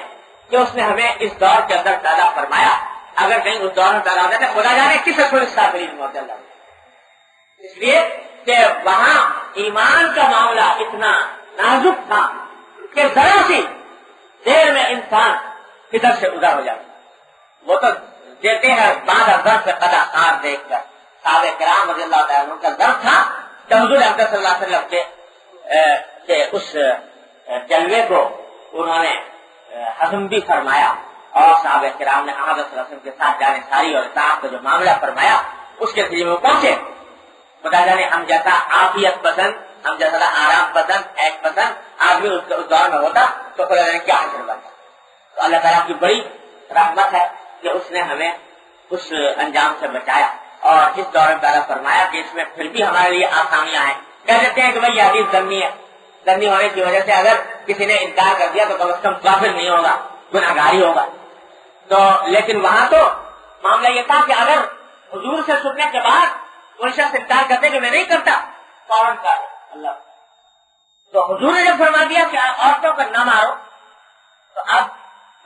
کہ اس نے ہمیں اس دور کے اندر پیدا فرمایا، اگر کہیں اس دور میں پیدا ہوتا ہے خدا جانے کس موت اللہ، اس لیے کہ وہاں ایمان کا معاملہ اتنا نازک تھا کہ ذرا سی دیر میں انسان ادھر سے ادھر ہو جاتا۔ وہ تو دیتے ہیں بعد ازر سے قدا کار دیکھ کر، صحابہ کرام رضی اللہ تعالیٰ عنہ کا ضرب تھا کہ حضور اقدس صلی اللہ علیہ وسلم کے اس جلوے کو انہوں نے ہضم بھی فرمایا، اور صحابہ کرام نے حضرت صلی اللہ علیہ وسلم کے ساتھ جانے ساری اور اطاعت کا جو معاملہ فرمایا اس کے ذریعے وہ پہنچے۔ خدا جانے ہم جیسا عافیت پسند، ہم جیسا آرام پسند، ایک پسند آدمی اس دور میں ہوتا تو خدا جانے کیا حاصل بنتا۔ تو اللہ تعالیٰ کی بڑی رحمت ہے کہ اس نے ہمیں اس انجام سے بچایا اور اس دور میں پیدا فرمایا کہ اس میں پھر بھی ہمارے لیے آسانیاں ہیں۔ کہہ دیتے ہیں کہ بھائی یہ حدیث ضمنی ہے، ضمنی ہونے کی وجہ سے اگر کسی نے انکار کر دیا تو کم از کم کافر نہیں ہوگا، گناہ گاری ہوگا۔ تو لیکن وہاں تو معاملہ یہ تھا کہ اگر حضور سے سننے کے بعد کوئی شخص انکار کرتے کہ میں نہیں کرتا فوراً کر اللہ، تو حضور نے جب فرما دیا کہ عورتوں کو نہ مارو تو اب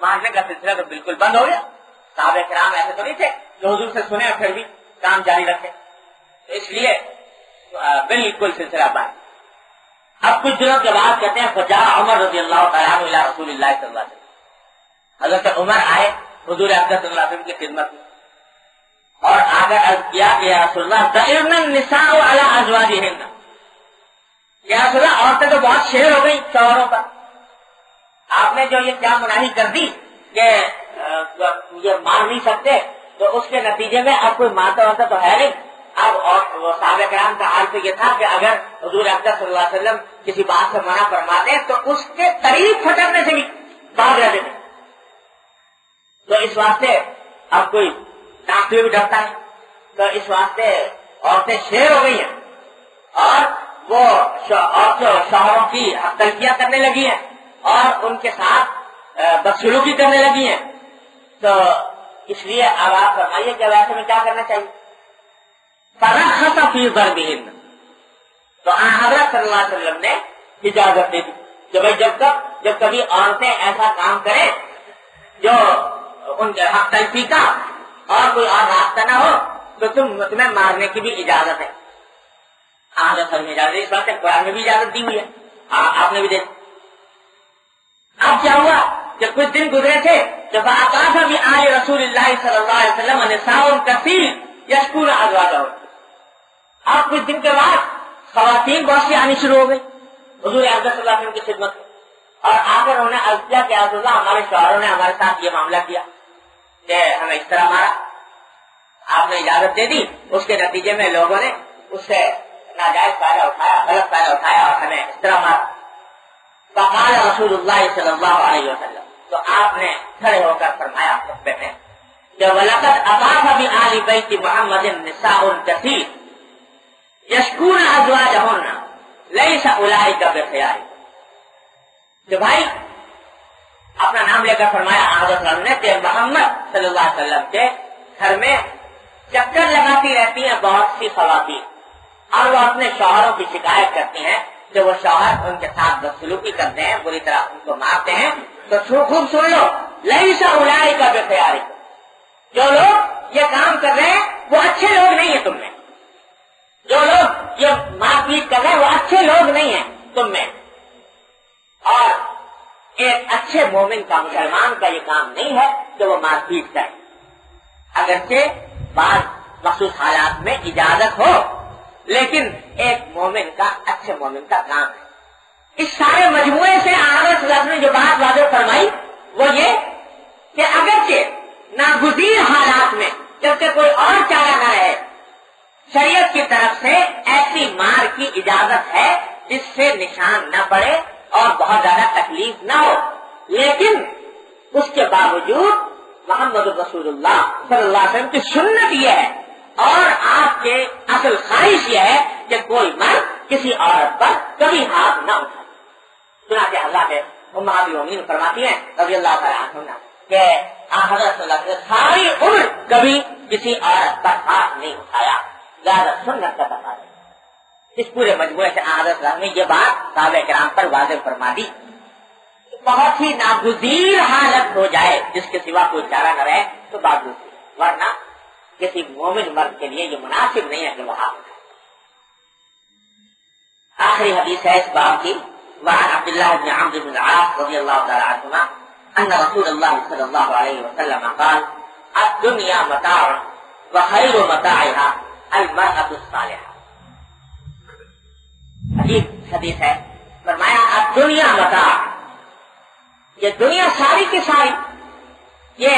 مارنے کا سلسلہ تو بالکل بند ہو گیا۔ صحابہ کرام ایسے تو نہیں تھے جو حضور سے سنے اور پھر بھی کام جاری رکھے، اس لیے بالکل سلسلہ بند۔ اب کچھ دنوں کے بعد کہتے ہیں فجاء عمر رضی اللہ تعالیٰ عنہ الی رسول اللہ صلی اللہ علیہ وسلم، حضرت عمر آئے حضور اقدس صلی اللہ علیہ وسلم کی خدمت میں اور آگر عرض کیا کہ یا رسول اللہ ضربن النساء علی ازواجہن، یا رسول اللہ عورتیں تو بہت شیر ہو گئی شوہروں پر، آپ نے جو یہ کیا مناہی کر دی کہ یہ مار نہیں سکتے تو اس کے نتیجے میں اب کوئی مارتا ہوتا تو ہے نہیں۔ اب صحابہ کرام کا حال تو یہ تھا کہ اگر حضور اقدس صلی اللہ علیہ وسلم کسی بات سے منع فرماتے تو اس کے قریب پھٹکنے سے بھی بھاگ رہتے تھے، تو اس واسطے اب کوئی ڈاکٹر بھی ڈرتا ہے، تو اس واسطے عورتیں شیر ہو گئی ہیں اور وہ شوہروں کی تلفیاں کرنے لگی ہیں اور ان کے ساتھ بدسلوکی کرنے لگی ہیں۔ تو اس لیے اب آپ فرمائیے کہ ویسے میں کیا کرنا چاہیے؟ فرخص فی ضربہن، تو حضرت صلی اللہ علیہ وسلم نے اجازت دے دی کہ بھائی جب کبھی عورتیں ایسا کام کریں جو ان کے حق تلفی کا اور کوئی اور راستہ نہ ہو تو تمہیں مارنے کی بھی اجازت ہے. اصل میں اجازت اس بات ہے, قرآن میں بھی اجازت دی ہوئی ہے, آپ نے بھی دے. اب کیا ہوا کہ کچھ دن گزرے تھے جب آقا بھی آئے رسول اللہ صلی اللہ علیہ وسلم نساء کثیر یشکون ازواجہن. اب کچھ دن کے بعد خواتین بہت سی آنی شروع ہو گئی حضور اقدس صلی اللہ علیہ وسلم کی خدمت میں, اور آ کر انہوں نے عرض کیا کہ رسول اللہ ہمارے شوہروں نے ہمارے ساتھ یہ معاملہ کیا کہ ہمیں اس طرح مارا, آپ نے اجازت دے دی, اس کے نتیجے میں لوگوں نے اس سے ناجائز فائدہ اٹھایا, غلط فائدہ اٹھایا اور ہمیں اس طرح مارا. فقال رسول اللہ صلی اللہ علیہ وسلم, تو آپ نے کھڑے ہو کر فرمایا خطبے میں کہ وَلَقَدْ أَطَافَ بِآلِ بَيْتِ مُحَمَّدٍ نِسَاءٌ كَثِيرٌ يَشْكُونَ أَزْوَاجَهُنَّ لَيْسَ أُولَٰئِكَ بِخِيَارٍ. جو بھائی اپنا نام لے کر فرمایا حضرت نے کہ محمد صلی اللہ علیہ وسلم کے گھر میں چکر لگاتی رہتی ہیں بہت سی خواتین, اور وہ اپنے شوہروں کی شکایت کرتی ہیں کہ وہ شوہر ان کے ساتھ بدسلوکی کرتے ہیں, بری طرح ان کو مارتے ہیں. تو خوب سن لو, لیس اولئک بخیارکم, جو لوگ یہ کام کر رہے ہیں وہ اچھے لوگ نہیں ہیں تم میں, جو لوگ یہ مار پیٹ کر رہے ہیں وہ اچھے لوگ نہیں ہیں تم میں. اور ایک اچھے مومن کا, مسلمان کا یہ کام نہیں ہے کہ وہ مار پیٹ کرے, اگرچہ بعض مخصوص حالات میں اجازت ہو, لیکن ایک مومن کا, اچھے مومن کا کام ہے. اس سارے مجموعے سے آغاز نے جو بات واضح فرمائی وہ یہ کہ اگرچہ ناگزیر حالات میں جبکہ کوئی اور چارہ نہ رہے, شریعت کی طرف سے ایسی مار کی اجازت ہے جس سے نشان نہ پڑے اور بہت زیادہ تکلیف نہ ہو, لیکن اس کے باوجود محمد رسول اللہ صلی اللہ علیہ وسلم کی سنت یہ ہے اور آپ کے اصل خواہش یہ ہے کہ کوئی مرد کسی عورت پر کبھی ہاتھ نہ اٹھائے. چنانچہ حضرات امہات المومنین فرماتی ہیں رضی اللہ تعالیٰ عنہا کہ حضرت صلی اللہ علیہ وسلم ساری عمر کبھی کسی عورت پر ہاتھ نہیں اٹھایا, زیادہ سنت کا تقاضا. اس پورے مجموعے سے حضرت نے یہ بات صحابہ کرام پر واضح فرما دی. بہت ہی ناگزیر حالت ہو جائے جس کے سوا کوئی چارہ نہ رہے تو بات دوسری, ورنہ کسی مومن مرد کے لیے یہ مناسب نہیں ہے کہ وہ ہاتھ اٹھائے. آخری حدیث ہے اس باب کی, وعن عبد الله بن عمرو بن العاص رضي الله تعالى عنهما أن رسول الله صلى الله عليه وسلم قال الدنيا متاع وخير متاعها المرأة الصالحة. عجیب حدیث ہے, فرمایا الدنیا متاع, یہ دنیا ساری کی ساری یہ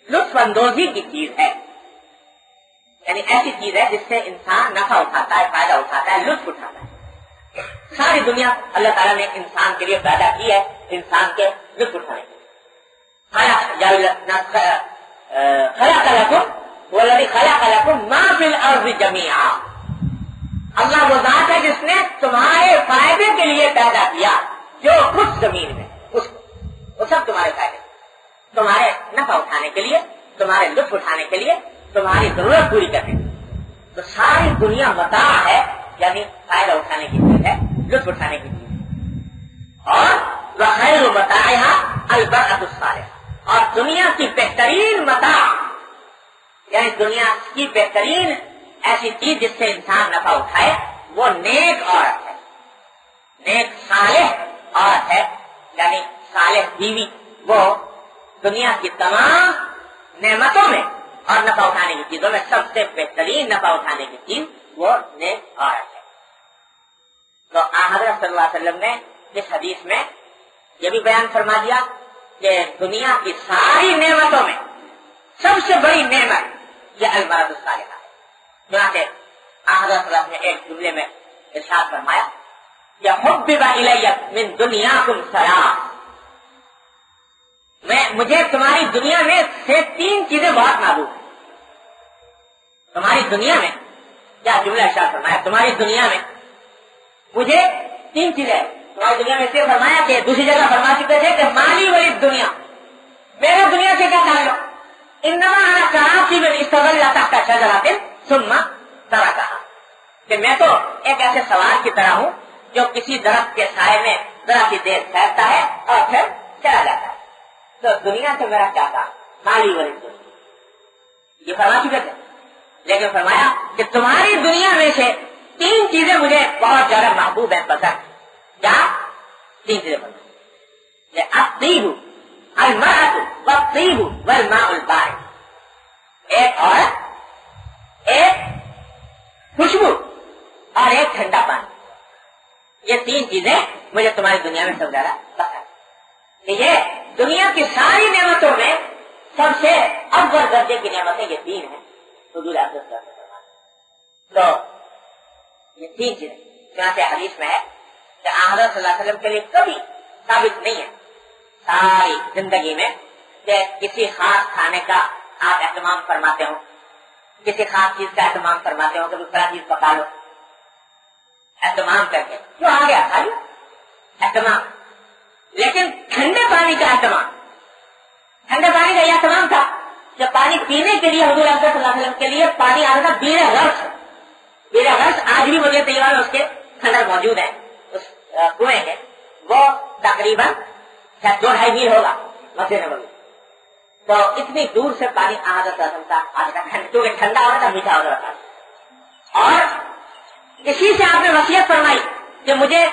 لطف اندوزی کی چیز ہے, یعنی ایسی چیز ہے جس سے انسان نفع اٹھاتا ہے, فائدہ اٹھاتا ہے, لطف اٹھاتا ہے. ساری دنیا اللہ تعالیٰ نے انسان کے لیے پیدا کی ہے, انسان کے لطف اٹھانے کے خلق لکم والذی خلق لکم ما فی الارض جمیعا. اللہ وہ ذات ہے جس نے تمہارے فائدے کے لیے پیدا کیا جو کچھ زمین میں, اس وہ سب تمہارے فائدے, تمہارے نفع اٹھانے کے لیے, تمہارے لطف اٹھانے کے لیے, تمہاری ضرورت پوری کرنے کے لیے. تو ساری دنیا متاع ہے, یعنی فائدہ اٹھانے کی چیز ہے, لطف اٹھانے کی چیز ہے. اور وخیر متاعها المرأة الصالحة, اور دنیا کی بہترین متاع یعنی دنیا کی بہترین ایسی چیز جس سے انسان نفع اٹھائے وہ نیک عورت ہے, نیک صالح عورت ہے, یعنی صالح بیوی. وہ دنیا کی تمام نعمتوں میں اور نفع اٹھانے کی چیزوں میں سب سے بہترین نفع اٹھانے کی چیز وہ نیک عورت ہے. تو حضرت صلی اللہ علیہ وسلم نے اس حدیث میں یہ بھی بیان فرما دیا کہ دنیا کی ساری نعمتوں میں سب سے بڑی نعمت یہ المرأۃ الصالحہ ہے. چنانچہ حضرت صلی اللہ علیہ وسلم نے ایک جملے میں ارشاد فرمایا کہ حبب الی من دنیاکم ثلاث, مجھے تمہاری دنیا میں سے 3 چیزیں بہت محبوب ہیں. تمہاری دنیا میں کیا جملہ ارشاد فرمایا, تمہاری دنیا میں مجھے 3 چیزیں, تمہاری دنیا میں سے فرمایا کہ دوسری جگہ فرما چکے تھے کہ مالی ولی دنیا, میرا دنیا سے کیا تعلق, انما انا کراچی میں استغل تحت شجرۃ ثم ترکھا, کہ میں تو ایک ایسے سوار کی طرح ہوں جو کسی درخت کے سائے میں ذرا سی دیر ٹھہرتا ہے اور پھر چلا جاتا ہے. تو دنیا سے میرا کیا تھا؟ مالی ورث یہ فرما چکے تھے، لیکن فرمایا کہ تمہاری دنیا میں سے 3 چیزیں مجھے بہت زیادہ محبوب ہیں، پسند. کیا 3 چیزیں پسند؟ الطیب المرأة والطیب والماء البارد. ایک عورت، ایک خوشبو اور ایک ٹھنڈا پانی. یہ 3 چیزیں مجھے تمہاری دنیا میں سب زیادہ پسند. یہ دنیا کی ساری نعمتوں میں سب سے اول درجے کی نعمتیں یہ 3 ہیں. حضور اقدس صلی اللہ علیہ وسلم. تو یہ 3 چیزیں چنانچہ حدیث میں ہے کہ حضرت صلی اللہ علیہ وسلم کے لیے کبھی ثابت نہیں ہے ساری زندگی میں کہ کسی خاص کھانے کا آپ اہتمام فرماتے ہو، کسی خاص چیز کا اہتمام فرماتے ہو کہ دوسرا چیز پکا لو، اہتمام کر کے جو آ گیا کھا لو، اہتمام. لیکن ٹھنڈے پانی کا اہتمام، ٹھنڈے پانی کا یہ اہتمام تھا کہ پانی پینے کے لیے حضور اقدس صلی اللہ علیہ وسلم کے لیے پانی آتا تھا بیر غرض. بیر غرض آج بھی مجھے تیار اس کے کھنڈر موجود ہیں اس کنویں کے. وہ تقریباً 2-2.5 میل ہوگا مسجد نبوی. تو اتنی دور سے پانی حضرت صلی اللہ علیہ وسلم کا آتا تھا، کیونکہ ٹھنڈا ہوتا تھا، میٹھا ہوتا تھا. اور اسی سے آپ نے وصیت فرمائی کہ مجھے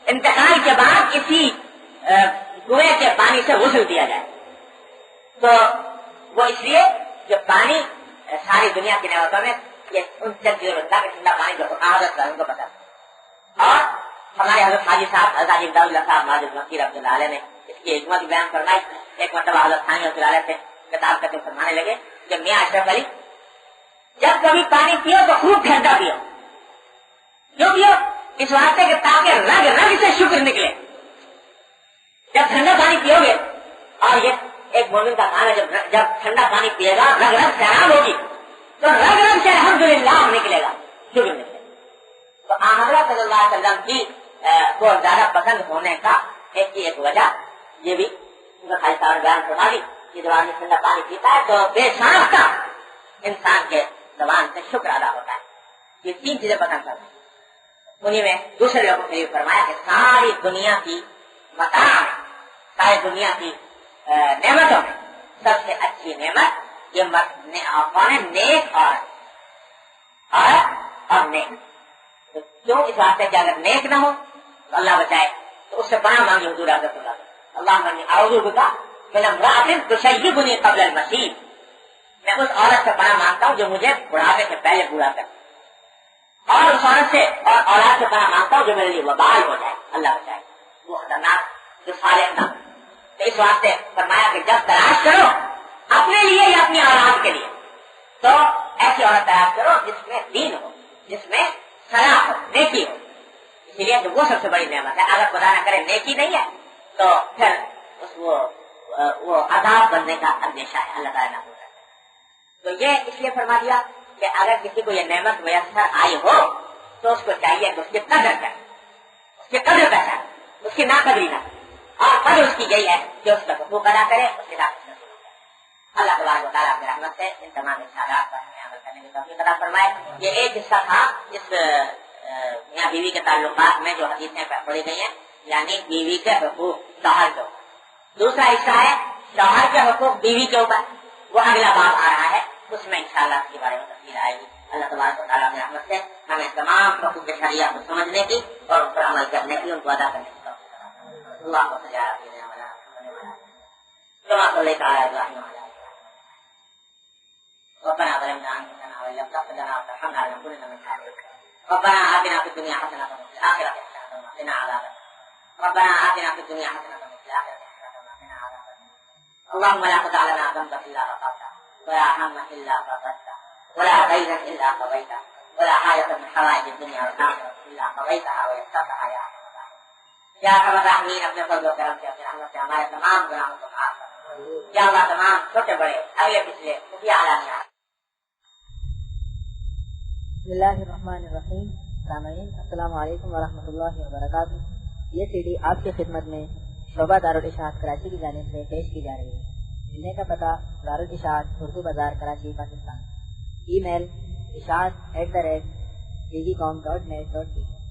انتقال کے بعد اسی کنویں کے پانی سے غسل دیا جائے. تو وہ اس لیے کہ پانی ساری دنیا کی نعمتوں میں یہ ان چند چیزوں میں ٹھنڈا پانی جو حضرت کو پتا. اور ہمارے حضرت حاجی صاحب حضرت امداد اللہ صاحب ماجد مکی رحمۃ اللہ علیہ نے اس کی حکمت بیان فرمائی. ایک مرتبہ حضرت ثانی رحمۃ اللہ علیہ سے کتاب کرتے فرمانے لگے کہ میاں اشرف علی جب کبھی پانی پیو تو خوب ٹھنڈا پیو. کیوں پیو؟ اس واسطے کہ تاکہ رگ رگ سے شکر نکلے. جب ٹھنڈا پانی پیو گے، اور یہ ایک مومن کا کام ہے جب ٹھنڈا پانی پیے گا رگ رگ سے آرام ہوگی تو رگ رگ سے الحمدللہ نکلے گا، شکر نکلے گا. تو حضرت صلی اللہ علیہ وسلم کی کو زیادہ پسند ہونے کا ایک وجہ یہ بھی خالی صاحب نے بیان فرما دی کہ جب آدمی ٹھنڈا پانی پیتا ہے تو بے ساختہ انسان کے زبان سے شکر ادا ہوتا ہے. یہ 3 چیزیں پسند کرتے ہیں. انہیں میں دوسرے لوگوں کے لیے فرمایا کہ ساری دنیا کی متاع میں، ساری دنیا کی نعمتوں میں سب سے اچھی نعمت یہ نیک اور نیک. تو کیوں؟ اس واسطے کہ اگر نیک نہ ہو تو اللہ بچائے تو اس سے پناہ مانگی حضور اقدس صلی اللہ علیہ وسلم. اللہ اعوذ بک من امرأۃ تشیبنی قبل المسیح. میں اس عورت سے پناہ مانگتا ہوں جو مجھے بڑھاپے سے پہلے بوڑھا کر، اور اس عورت سے اور اولاد سے پناہ مانگتا ہوں جو میرے لیے وبال ہو جائے، اللہ بچائے، وہ خطرناک جو صالح نہ. تو اس واسطے فرمایا کہ جب تلاش کرو اپنے لیے یا اپنی اولاد کے لیے تو ایسی عورت تلاش کرو جس میں دین ہو، جس میں صلاح ہو، نیکی ہو. اسی لیے وہ سب سے بڑی نعمت ہے. اگر خدا نہ کرے نیکی نہیں ہے تو پھر وہ عذاب بننے کا اندیشہ ہے، اللہ تعالیٰ نہ ہو سکتا. تو یہ اس لیے فرما دیا کہ اگر کسی کو یہ نعمت میسر آئی ہو تو اس کو چاہیے کہ اس کی قدر کرے، اس کی قدر پہچانے، اس کی ناقدری نہ. اور قدر اس کی یہی ہے کہ اس کا حقوق ادا کرے، اس کے ساتھ اللہ تبارک و تعالیٰ اپنی رحمت سے ان تمام ارشادات پر ہمیں عمل کرنے کی توفیق عطا فرمائے. یہ ایک حصہ تھا اس میاں بیوی کے تعلقات میں جو حدیثیں پڑھی گئی ہیں، یعنی بیوی کے حقوق شوہر کے اوپر. دوسرا حصہ ہے شوہر کے حقوق بیوی کے اوپر، وہ اگلا باب آ رہا ہے، اس میں انشاءاللہ اس کے بارے میں تفصیل آئے گی. اللہ تبارک و تعالیٰ کی رحمت سے ہمیں تمام حقوق شرعیہ کو سمجھنے کی اور ان پر عمل کرنے کی، ان کو ادا کرنے کی توفیق عطا فرمائے. اللہ کو ربنا ظلمنا انفسنا وان لم تغفر لنا وترحمنا لنكونن من الخاسرين. ربنا آتنا في الدنيا حسنة وفي الآخرة حسنة وقنا عذاب النار. ربنا آتنا في الدنيا حسنة وفي الآخرة حسنة وقنا عذاب النار. اللهم لا تدع لنا ذنبا إلا غفرته ولا هما إلا فرجته ولا دينا إلا قضيته ولا حاجة من حوائج الدنيا والآخرة إلا قضيتها ويسرتها يا أرحم الراحمين. یا ارحم الراحمین اپنے فضل و کرم سے اپنے رحمت سے ہمارے تمام گناہوں کو معاف کر. یا اللہ تمام چھوٹے بڑے اگلے پچھلے خفیہ اعلانیات. بسم اللہ الرحمن الرحیم. سامعین السلام علیکم ورحمۃ اللہ وبرکاتہ. یہ سی ڈی آپ کی خدمت میں شعبہ دارالاشاعت کراچی کی جانب سے پیش کی جا رہی ہے. ملنے کا پتہ دارالاشاعت اردو بازار کراچی پاکستان. ای میل اشاعت@tv.com.net.pk